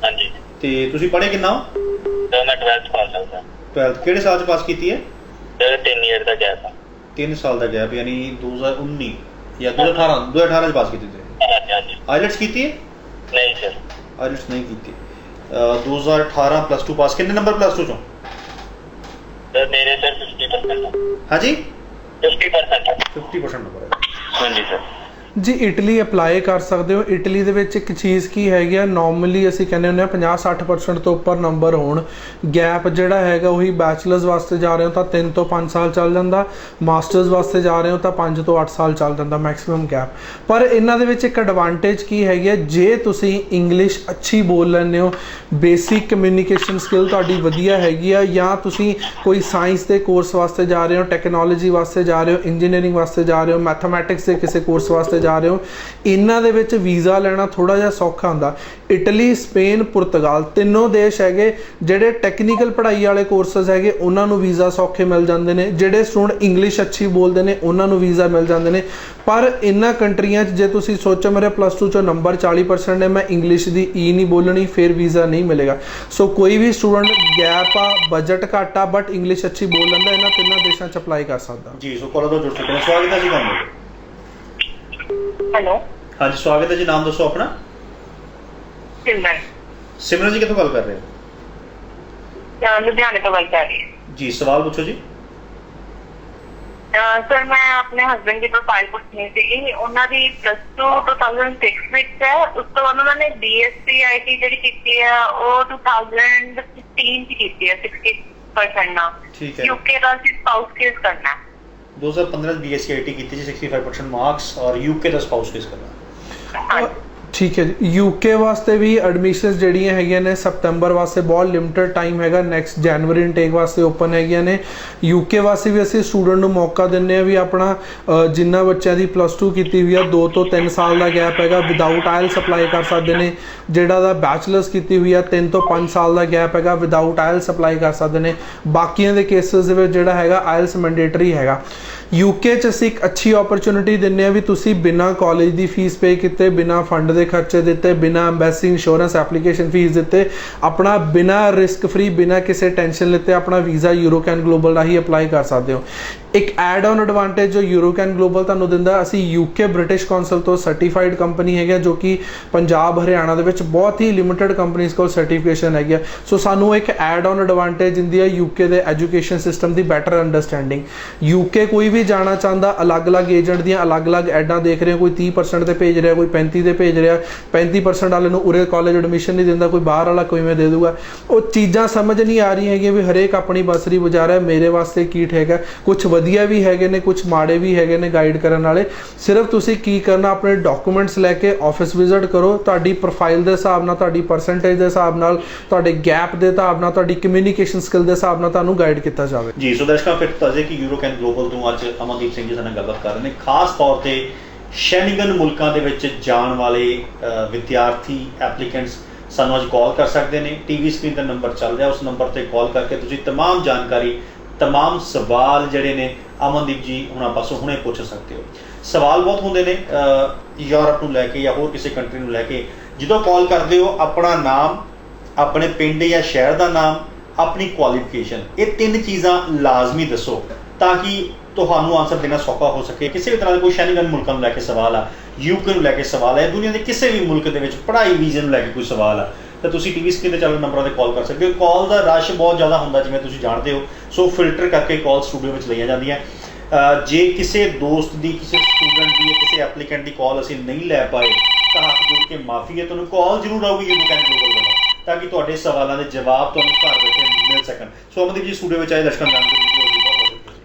हाँ जी ਤੇ ਤੁਸੀਂ ਪੜ੍ਹੇ ਕਿੰਨਾ ਹੋ? सर मैं 12th पास आउट था। 12th ਕਿਹੜੇ ਸਾਲ ਚ ਪਾਸ ਕੀਤੀ ਹੈ? सर 3 ईयर का गया था। 3 ਸਾਲ ਦਾ ਗੈਪ, ਯਾਨੀ 2019 ਜਾਂ 2018 ਚ ਪਾਸ ਕੀਤੀ ਤੁਸੀਂ? हाँ जी ਆਈਲੈਟਸ ਕੀਤੀ ਹੈ? नहीं सर, ਆਈਲੈਟਸ ਨਹੀਂ ਕੀਤੀ। 2018 +2 ਪਾਸ। ਕਿੰਨੇ ਨੰਬਰ +2 ਚੋਂ? सर मेरे सर 50% ਹਾਂਜੀ 50%। 50% ਨੰਬਰ ਹੈ। हाँ जी सर। ਜੀ ਇਟਲੀ ਅਪਲਾਈ ਕਰ ਸਕਦੇ ਹੋ। ਇਟਲੀ ਦੇ ਵਿੱਚ ਇੱਕ ਚੀਜ਼ ਕੀ ਹੈਗੀ ਆ, ਨਾਰਮਲੀ ਅਸੀਂ ਕਹਿੰਦੇ ਹੁੰਦੇ ਆ 50-60% ਤੋਂ ਉੱਪਰ ਨੰਬਰ ਹੋਣ। ਗੈਪ ਜਿਹੜਾ ਹੈਗਾ ਉਹੀ ਬੈਚਲਰਸ ਵਾਸਤੇ ਜਾ ਰਹੇ ਹੋ ਤਾਂ 3 ਤੋਂ 5 ਸਾਲ ਚੱਲ ਜਾਂਦਾ, ਮਾਸਟਰਸ ਵਾਸਤੇ ਜਾ ਰਹੇ ਹੋ ਤਾਂ 5 ਤੋਂ 8 ਸਾਲ ਚੱਲ ਜਾਂਦਾ ਮੈਕਸਿਮਮ ਗੈਪ। ਪਰ ਇਹਨਾਂ ਦੇ ਵਿੱਚ ਇੱਕ ਐਡਵਾਂਟੇਜ ਕੀ ਹੈਗੀ ਆ, ਜੇ ਤੁਸੀਂ ਇੰਗਲਿਸ਼ ਅੱਛੀ ਬੋਲ ਲੈਂਦੇ ਹੋ, ਬੇਸਿਕ ਕਮਿਊਨੀਕੇਸ਼ਨ ਸਕਿੱਲ ਤੁਹਾਡੀ ਵਧੀਆ ਹੈਗੀ ਆ, ਜਾਂ ਤੁਸੀਂ ਕੋਈ ਸਾਇੰਸ ਦੇ ਕੋਰਸ ਵਾਸਤੇ ਜਾ ਰਹੇ ਹੋ, ਟੈਕਨੋਲੋਜੀ ਵਾਸਤੇ ਜਾ ਰਹੇ ਹੋ, ਇੰਜੀਨੀਅਰਿੰਗ ਵਾਸਤੇ ਜਾ ਰਹੇ ਹੋ, ਮੈਥਮੈਟਿਕਸ ਦੇ ਕਿਸੇ ਕੋਰਸ ਵਾਸਤੇ ਜਾ ਰਹੇ ਹੋ, ਇਹਨਾਂ ਦੇ ਵਿੱਚ ਵੀਜ਼ਾ ਲੈਣਾ ਥੋੜਾ ਜਿਹਾ ਸੌਖਾ ਹੁੰਦਾ। ਇਟਲੀ, ਸਪੇਨ, ਪੁਰਤਗਾਲ ਤਿੰਨੋਂ ਦੇਸ਼ ਹੈਗੇ ਜਿਹੜੇ ਟੈਕਨੀਕਲ ਪੜ੍ਹਾਈ ਵਾਲੇ ਕੋਰਸਸ ਹੈਗੇ ਉਹਨਾਂ ਨੂੰ ਵੀਜ਼ਾ ਸੌਖੇ ਮਿਲ ਜਾਂਦੇ ਨੇ। ਜਿਹੜੇ ਸਟੂਡੈਂਟ ਇੰਗਲਿਸ਼ ਅੱਛੀ ਬੋਲਦੇ ਨੇ ਉਹਨਾਂ ਨੂੰ ਵੀਜ਼ਾ ਮਿਲ ਜਾਂਦੇ ਨੇ। ਪਰ ਇਹਨਾਂ ਕੰਟਰੀਆਂ 'ਚ ਜੇ ਤੁਸੀਂ ਸੋਚੋ ਮੇਰੇ +2 ਚੋਂ ਨੰਬਰ 40% ਨੇ, ਮੈਂ ਇੰਗਲਿਸ਼ ਦੀ ਨਹੀਂ ਬੋਲਣੀ, ਫਿਰ ਵੀਜ਼ਾ ਨਹੀਂ ਮਿਲੇਗਾ। ਸੋ ਕੋਈ ਵੀ ਸਟੂਡੈਂਟ ਗੈਪ ਆ, ਬਜਟ ਘੱਟ ਆ ਬਟ ਇੰਗਲਿਸ਼ ਅੱਛੀ ਬੋਲ ਲੈਂਦਾ, ਇਹਨਾਂ ਤਿੰਨਾਂ ਦੇਸ਼ਾਂ 'ਚ ਅਪਲਾਈ ਕਰ ਸਕਦਾ। ਜੀ ਸੋ ਕਾਲਰ ਤੋਂ ਜੁੜ ਚੁੱਕੇ ਨੇ। ਸਵਾਗਤ ਹੈ ਜੀ, ਕੌਣ ਬੋਲ ਰਹੇ ਹੋ? हेलो ਹਾਂਜੀ ਸਵਾਗਤ ਹੈ ਜੀ, ਨਾਮ ਦੱਸੋ ਆਪਣਾ। सिमरन, ਸਿਮਰਨ ਜੀ ਕਿੱਥੋਂ ਗੱਲ ਕਰ ਰਹੇ ਹੋ? लुधियाने तो गल कर रही है। ਜੀ ਸਵਾਲ ਪੁੱਛੋ ਜੀ। सर मैं अपने हस्बैंड की प्रोफाइल पुछनी थी। ਉਹਨਾਂ ਦੀ +2 2006 ਵਿੱਚ ਹੈ, ਉਸ ਤੋਂ ਬਾਅਦ ਉਹਨਾਂ ਨੇ BSc IT ਜਿਹੜੀ ਕੀਤੀ ਹੈ ਉਹ 2015 ਚ ਕੀਤੀ ਹੈ 60% ਨਾਲ। ਠੀਕ ਹੈ। UK ਦਾ ਅਸੀਂ ਸਪਾਊਸ ਕੇਸ ਕਰਨਾ ਹੈ। 2015 BSc IT ਕੀਤੀ ਜੀ, 65% ਮਾਰਕਸ ਔਰ UK ਦਾ ਸਪਾਊਸ ਕੇਸ ਕਰਨਾ। ਹਾਂ ਠੀਕ ਹੈ ਜੀ। ਯੂਕੇ ਵਾਸਤੇ ਵੀ ਐਡਮਿਸ਼ਨਸ ਜਿਹੜੀਆਂ ਹੈਗੀਆਂ ਨੇ ਸਤੰਬਰ ਵਾਸਤੇ ਬਹੁਤ ਲਿਮਟਿਡ ਟਾਈਮ ਹੈਗਾ, ਨੈਕਸਟ ਜਨਵਰੀ ਇਨਟੇਕ ਵਾਸਤੇ ਓਪਨ ਹੈਗੀਆਂ ਨੇ। ਯੂਕੇ ਵਾਸਤੇ ਵੀ ਅਸੀਂ ਸਟੂਡੈਂਟ ਨੂੰ ਮੌਕਾ ਦਿੰਦੇ ਆ ਵੀ ਆਪਣਾ ਜਿੰਨਾ ਬੱਚਿਆਂ ਦੀ +2 ਕੀਤੀ ਹੋਈ ਆ 2 ਤੋਂ 3 ਸਾਲ ਦਾ ਗੈਪ ਹੈਗਾ, ਵਿਦਆਊਟ ਆਇਲਸ ਅਪਲਾਈ ਕਰ ਸਕਦੇ ਨੇ। ਜਿਹੜਾ ਦਾ ਬੈਚਲਰਸ ਕੀਤੀ ਹੋਈ ਆ 3 ਤੋਂ 5 ਸਾਲ ਦਾ ਗੈਪ ਹੈਗਾ, ਵਿਦਆਊਟ ਆਇਲਸ ਅਪਲਾਈ ਕਰ ਸਕਦੇ ਨੇ। ਬਾਕੀਆਂ ਦੇ ਕੇਸਿਸ ਦੇ ਵਿੱਚ ਜਿਹੜਾ ਹੈਗਾ ਆਇਲਸ ਮੈਂਡੇਟਰੀ ਹੈਗਾ। ਯੂਕੇ 'ਚ ਅਸੀਂ ਇੱਕ ਅੱਛੀ ਓਪਰਚੁਨਿਟੀ ਦਿੰਦੇ ਆ ਵੀ ਤੁਸੀਂ ਬਿਨਾਂ ਕਾਲਜ ਦੀ ਫੀਸ ਪੇ ਕੀਤੇ, ਬਿਨਾਂ ਫੰਡ ਦੇ ਖਰਚੇ ਦਿੱਤੇ, ਬਿਨਾਂ ਐਮਬੈਸੀ ਇੰਸ਼ੋਰੈਂਸ ਐਪਲੀਕੇਸ਼ਨ ਫੀਸ ਦਿੱਤੇ, ਆਪਣਾ ਬਿਨਾਂ ਰਿਸਕ ਫ੍ਰੀ, ਬਿਨਾਂ ਕਿਸੇ ਟੈਨਸ਼ਨ ਲਿੱਤੇ ਆਪਣਾ ਵੀਜ਼ਾ ਯੂਰੋਕੈਨ ਗਲੋਬਲ ਰਾਹੀਂ ਅਪਲਾਈ ਕਰ ਸਕਦੇ ਹੋ। ਇੱਕ ਐਡ ਔਨ ਐਡਵਾਂਟੇਜ ਜੋ ਯੂਰੋਕੈਨ ਗਲੋਬਲ ਤੁਹਾਨੂੰ ਦਿੰਦਾ, ਅਸੀਂ ਯੂਕੇ ਬ੍ਰਿਟਿਸ਼ ਕੌਂਸਲ ਤੋਂ ਸਰਟੀਫਾਈਡ ਕੰਪਨੀ ਹੈਗਾ, ਜੋ ਕਿ ਪੰਜਾਬ ਹਰਿਆਣਾ ਦੇ ਵਿੱਚ ਬਹੁਤ ਹੀ ਲਿਮਿਟਿਡ ਕੰਪਨੀਆਂ ਕੋਲ ਸਰਟੀਫਿਕੇਸ਼ਨ ਹੈਗੀ ਆ। ਸੋ ਸਾਨੂੰ ਇੱਕ ਐਡ ਔਨ ਐਡਵਾਂਟੇਜ ਦਿੰਦੀ ਹੈ ਯੂਕੇ ਦੇ ਐਜੂਕੇਸ਼ਨ ਸਿਸਟਮ ਦੀ ਬੈਟਰ ਅੰਡਰਸਟੈਂਡਿੰਗ। ਯੂਕੇ ਕੋਈ ਵੀ ਜਾਣਾ ਚਾਹੁੰਦਾ, ਅਲੱਗ-ਅਲੱਗ ਏਜੰਟ ਦੀਆਂ ਅਲੱਗ-ਅਲੱਗ ਐਡਾਂ ਦੇਖ ਰਹੇ ਹੋ, ਕੋਈ 30% ਤੇ ਭੇਜ ਰਿਹਾ, ਕੋਈ 35 ਤੇ ਭੇਜ ਰਿਹਾ, 35% ਵਾਲੇ ਨੂੰ ਉਰੇ ਕਾਲਜ ਐਡਮਿਸ਼ਨ ਨਹੀਂ ਦਿੰਦਾ, ਕੋਈ ਬਾਹਰ ਵਾਲਾ ਕਿਵੇਂ ਦੇ ਦੂਗਾ। ਉਹ ਚੀਜ਼ਾਂ ਸਮਝ ਨਹੀਂ ਆ ਰਹੀਆਂ ਹੈਗੀਆਂ ਵੀ ਹਰੇਕ ਆਪਣੀ ਬਸਰੀ ਵਜਾ ਰਿਹਾ। ਮੇਰੇ ਵਾਸਤੇ ਕੀ ਠੀਕ ਹੈ, ਕੁਝ ਵਧੀਆ ਵੀ ਹੈਗੇ ਨੇ, ਕੁਝ ਮਾੜੇ ਵੀ ਹੈਗੇ ਨੇ ਗਾਈਡ ਕਰਨ ਵਾਲੇ। ਸਿਰਫ ਤੁਸੀਂ ਕੀ ਕਰਨਾ, ਆਪਣੇ ਡਾਕੂਮੈਂਟਸ ਲੈ ਕੇ ਆਫਿਸ ਵਿਜ਼ਿਟ ਕਰੋ, ਤੁਹਾਡੀ ਪ੍ਰੋਫਾਈਲ ਦੇ ਹਿਸਾਬ ਨਾਲ, ਤੁਹਾਡੀ ਪਰਸੈਂਟੇਜ ਦੇ ਹਿਸਾਬ ਨਾਲ, ਤੁਹਾਡੇ ਗੈਪ ਦੇ ਹਿਸਾਬ ਨਾਲ, ਤੁਹਾਡੀ ਕਮਿਊਨੀਕੇਸ਼ਨ ਸਕਿੱਲ ਦੇ ਹਿਸਾਬ ਨਾਲ ਤੁਹਾਨੂੰ ਗਾਈਡ ਕੀਤਾ ਜਾਵੇ। ਜੀ ਸੋ ਦਰਸ਼ਕਾਂ, ਫਿਰ ਦੱਸਦੇ ਕਿ ਯੂਰੋਕੈਨ ਗਲੋਬਲ ਤੋਂ ਅੱਜ ਅਮਨਦੀਪ ਸਿੰਘ ਜੀ ਸਾਡੇ ਨਾਲ ਗੱਲਬਾਤ ਕਰ ਰਹੇ ਨੇ। ਖਾਸ ਤੌਰ ਤੇ ਸ਼ੈਨਗਨ ਮੁਲਕਾਂ ਦੇ ਵਿੱਚ ਜਾਣ ਵਾਲੇ ਵਿਦਿਆਰਥੀ ਐਪਲੀਕੈਂਟਸ ਸਾਨੂੰ ਅੱਜ ਕਾਲ ਕਰ ਸਕਦੇ ਨੇ। ਟੀਵੀ ਸਕਰੀਨ ਤੇ ਨੰਬਰ ਚੱਲ ਰਿਹਾ, ਉਸ ਨੰਬਰ ਤੇ ਕਾਲ ਕਰਕੇ ਤੁਸੀਂ तमाम ਜਾਣਕਾਰੀ, तमाम ਸਵਾਲ ਜਿਹੜੇ ਨੇ ਅਮਨਦੀਪ ਜੀ ਹੁਣਾਂ ਪਾਸੋਂ ਹੁਣੇ ਪੁੱਛ ਸਕਦੇ ਹੋ। ਸਵਾਲ ਬਹੁਤ ਹੁੰਦੇ ਨੇ ਯੂਰਪ ਨੂੰ ਲੈ ਕੇ ਜਾਂ ਹੋਰ ਕਿਸੇ ਕੰਟਰੀ ਨੂੰ ਲੈ ਕੇ। ਜਦੋਂ ਕਾਲ ਕਰਦੇ ਹੋ ਆਪਣਾ ਨਾਮ, ਆਪਣੇ ਪਿੰਡ ਜਾਂ ਸ਼ਹਿਰ ਦਾ ਨਾਮ, ਆਪਣੀ ਕੁਆਲੀਫਿਕੇਸ਼ਨ, ਇਹ 3 ਚੀਜ਼ਾਂ ਲਾਜ਼ਮੀ ਦੱਸੋ ਤਾਂ ਕਿ ਤੁਹਾਨੂੰ ਆਨਸਰ ਦੇਣਾ ਸੌਖਾ ਹੋ ਸਕੇ। ਕਿਸੇ ਵੀ ਤਰ੍ਹਾਂ ਦਾ ਕੋਈ ਸ਼ੈਨਗਨ ਮੁਲਕਾਂ ਨੂੰ ਲੈ ਕੇ ਸਵਾਲ ਆ, ਯੂਕੇ ਨੂੰ ਲੈ ਕੇ ਸਵਾਲ ਹੈ, ਦੁਨੀਆ ਦੇ ਕਿਸੇ ਵੀ ਮੁਲਕ ਦੇ ਵਿੱਚ ਪੜ੍ਹਾਈ ਵੀਜ਼ੇ ਨੂੰ ਲੈ ਕੇ ਕੋਈ ਸਵਾਲ ਆ, ਤਾਂ ਤੁਸੀਂ ਟੀਵੀ ਸਕਰੀਨ ਤੇ ਚੱਲ ਰਹੇ ਨੰਬਰਾਂ 'ਤੇ ਕਾਲ ਕਰ ਸਕਦੇ ਹੋ। ਕਾਲ ਦਾ ਰਸ਼ ਬਹੁਤ ਜ਼ਿਆਦਾ ਹੁੰਦਾ ਜਿਵੇਂ ਤੁਸੀਂ ਜਾਣਦੇ ਹੋ, ਸੋ ਫਿਲਟਰ ਕਰਕੇ ਕਾਲ ਸਟੂਡੀਓ ਵਿੱਚ ਲਈਆਂ ਜਾਂਦੀਆਂ। ਜੇ ਕਿਸੇ ਦੋਸਤ ਦੀ, ਕਿਸੇ ਸਟੂਡੈਂਟ ਦੀ ਜਾਂ ਕਿਸੇ ਐਪਲੀਕੈਂਟ ਦੀ ਕਾਲ ਅਸੀਂ ਨਹੀਂ ਲੈ ਪਾਏ ਤਾਂ ਹੱਥ ਜੋੜ ਕੇ ਮਾਫੀ ਹੈ। ਤੁਹਾਨੂੰ ਕਾਲ ਜ਼ਰੂਰ ਆਊਗੀ ਯੂਰੋਕੈਨ ਗਲੋਬਲ ਵੱਲੋਂ ਤਾਂ ਕਿ ਤੁਹਾਡੇ ਸਵਾਲਾਂ ਦੇ ਜਵਾਬ ਤੁਹਾਨੂੰ ਘਰ ਬੈਠੇ ਮਿਲ ਸਕਣ। ਸੋ ਅਮਨਦੀਪ ਜੀ ਸਟੂਡੀਓ ਵਿੱਚ ਆਏ ਦਰਸ਼ਕਾਂ ਨੂੰ ਜਾਣਕਾਰੀ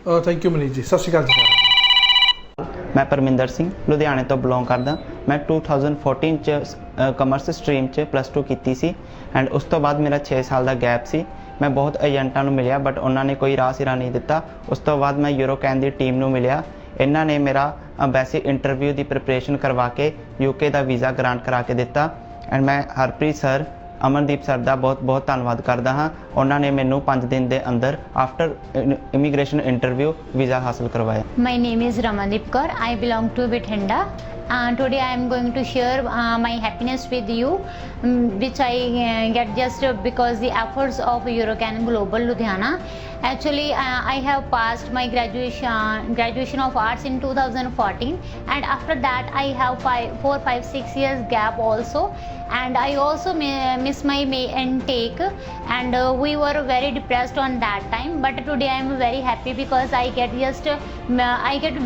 ਬਹੁਤ ਥੈਂਕ ਯੂ ਮਨੀਸ਼ ਜੀ। ਸਤਿ ਸ਼੍ਰੀ ਅਕਾਲ ਜੀ। ਮੈਂ ਪਰਮਿੰਦਰ ਸਿੰਘ ਲੁਧਿਆਣੇ ਤੋਂ ਬਿਲੋਂਗ ਕਰਦਾ। ਮੈਂ 2014 ਚ ਕਮਰਸ ਸਟਰੀਮ ਚ +2 ਕੀਤੀ ਸੀ ਐਂਡ ਉਸ ਤੋਂ ਬਾਅਦ ਮੇਰਾ 6 ਸਾਲ ਦਾ ਗੈਪ ਸੀ। ਮੈਂ ਬਹੁਤ ਏਜੰਟਾਂ ਨੂੰ ਮਿਲਿਆ ਬਟ ਉਹਨਾਂ ਨੇ ਕੋਈ ਰਾਹ ਸਿਰਾ ਨਹੀਂ ਦਿੱਤਾ। ਉਸ ਤੋਂ ਬਾਅਦ ਮੈਂ ਯੂਰੋਕੈਨ ਦੀ ਟੀਮ ਨੂੰ ਮਿਲਿਆ। ਇਹਨਾਂ ਨੇ ਮੇਰਾ ਵੈਸੇ ਇੰਟਰਵਿਊ ਦੀ ਪ੍ਰਿਪਰੇਸ਼ਨ ਕਰਵਾ ਕੇ ਯੂਕੇ ਦਾ ਵੀਜ਼ਾ ਗ੍ਰਾਂਟ ਕਰਾ ਕੇ ਦਿੱਤਾ ਐਂਡ ਮੈਂ ਹਰਪ੍ਰੀਤ ਸਰ, ਅਮਨਦੀਪ ਸਰ ਦਾ ਬਹੁਤ ਬਹੁਤ ਧੰਨਵਾਦ ਕਰਦਾ ਹਾਂ। ਉਹਨਾਂ ਨੇ ਮੈਨੂੰ 5 ਦਿਨ ਦੇ ਅੰਦਰ ਆਫਟਰ ਇਮੀਗ੍ਰੇਸ਼ਨ ਇੰਟਰਵਿਊ ਵੀਜ਼ਾ ਹਾਸਲ ਕਰਵਾਇਆ। My name is Ramandeep Kaur. I belong to Bathinda. Today I am going to share my happiness with you, which I get just because the efforts of Eurocan Global Ludhiana. Actually, I have passed my graduation of arts in 2014, and after that I have 4, 5, 6 years gap also, and I also miss my intake, and we were very depressed on that time. But today I am very happy because I get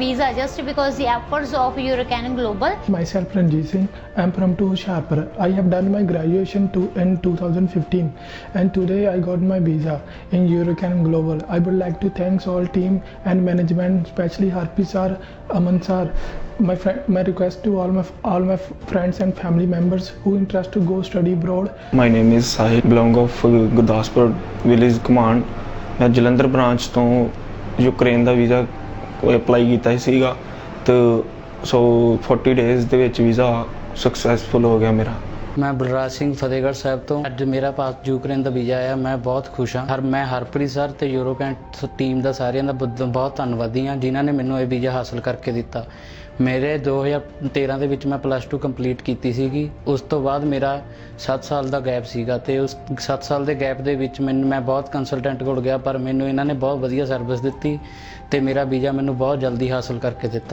visa just because the efforts of Eurocan Global. Myself Ranjit Singh. I am from Hoshiarpur. I have done my graduation in 2015 and today I got my visa in Eurocan Global. I would like to thank all team and management, especially Harpi sir, Aman sir. My request to all my friends and family members who interest to go study abroad. My name is Sahil, belong of Gurdaspur village command. ਮੈਂ Jalandhar branch ਤੋਂ Ukraine ਦਾ visa apply ਕੀਤਾ ਸੀਗਾ ਤੇ ਸੋ 40 days ਦੇ ਵਿੱਚ visa successful ਹੋ ਗਿਆ ਮੇਰਾ। ਮੈਂ ਬਲਰਾਜ ਸਿੰਘ ਫਤਿਹਗੜ੍ਹ ਸਾਹਿਬ ਤੋਂ। ਅੱਜ ਮੇਰਾ ਪਾਸ ਯੂਕਰੇਨ ਦਾ ਵੀਜ਼ਾ ਆਇਆ, ਮੈਂ ਬਹੁਤ ਖੁਸ਼ ਹਾਂ। ਮੈਂ ਹਰਪ੍ਰੀਤ ਸਰ ਤੇ ਯੂਰੋਕੈਨ ਟੀਮ ਦਾ ਸਾਰਿਆਂ ਦਾ ਬਹੁਤ ਧੰਨਵਾਦੀ ਹਾਂ ਜਿਨ੍ਹਾਂ ਨੇ ਮੈਨੂੰ ਇਹ ਵੀਜ਼ਾ ਹਾਸਲ ਕਰਕੇ ਦਿੱਤਾ। ਮੇਰੇ 2013 ਦੇ ਵਿੱਚ ਮੈਂ +2 ਕੰਪਲੀਟ ਕੀਤੀ ਸੀਗੀ। ਉਸ ਤੋਂ ਬਾਅਦ ਮੇਰਾ 7 ਸਾਲ ਦਾ ਗੈਪ ਸੀਗਾ ਤੇ ਉਸ 7 ਸਾਲ ਦੇ ਗੈਪ ਦੇ ਵਿੱਚ ਮੈਂ ਬਹੁਤ ਕੰਸਲਟੈਂਟ ਕੋਲ ਗਿਆ ਪਰ ਮੈਨੂੰ ਇਹਨਾਂ ਨੇ ਬਹੁਤ ਵਧੀਆ ਸਰਵਿਸ ਦਿੱਤੀ ਤੇ ਮੇਰਾ ਵੀਜ਼ਾ ਮੈਨੂੰ ਬਹੁਤ ਜਲਦੀ ਹਾਸਲ ਕਰਕੇ ਦਿੱਤਾ।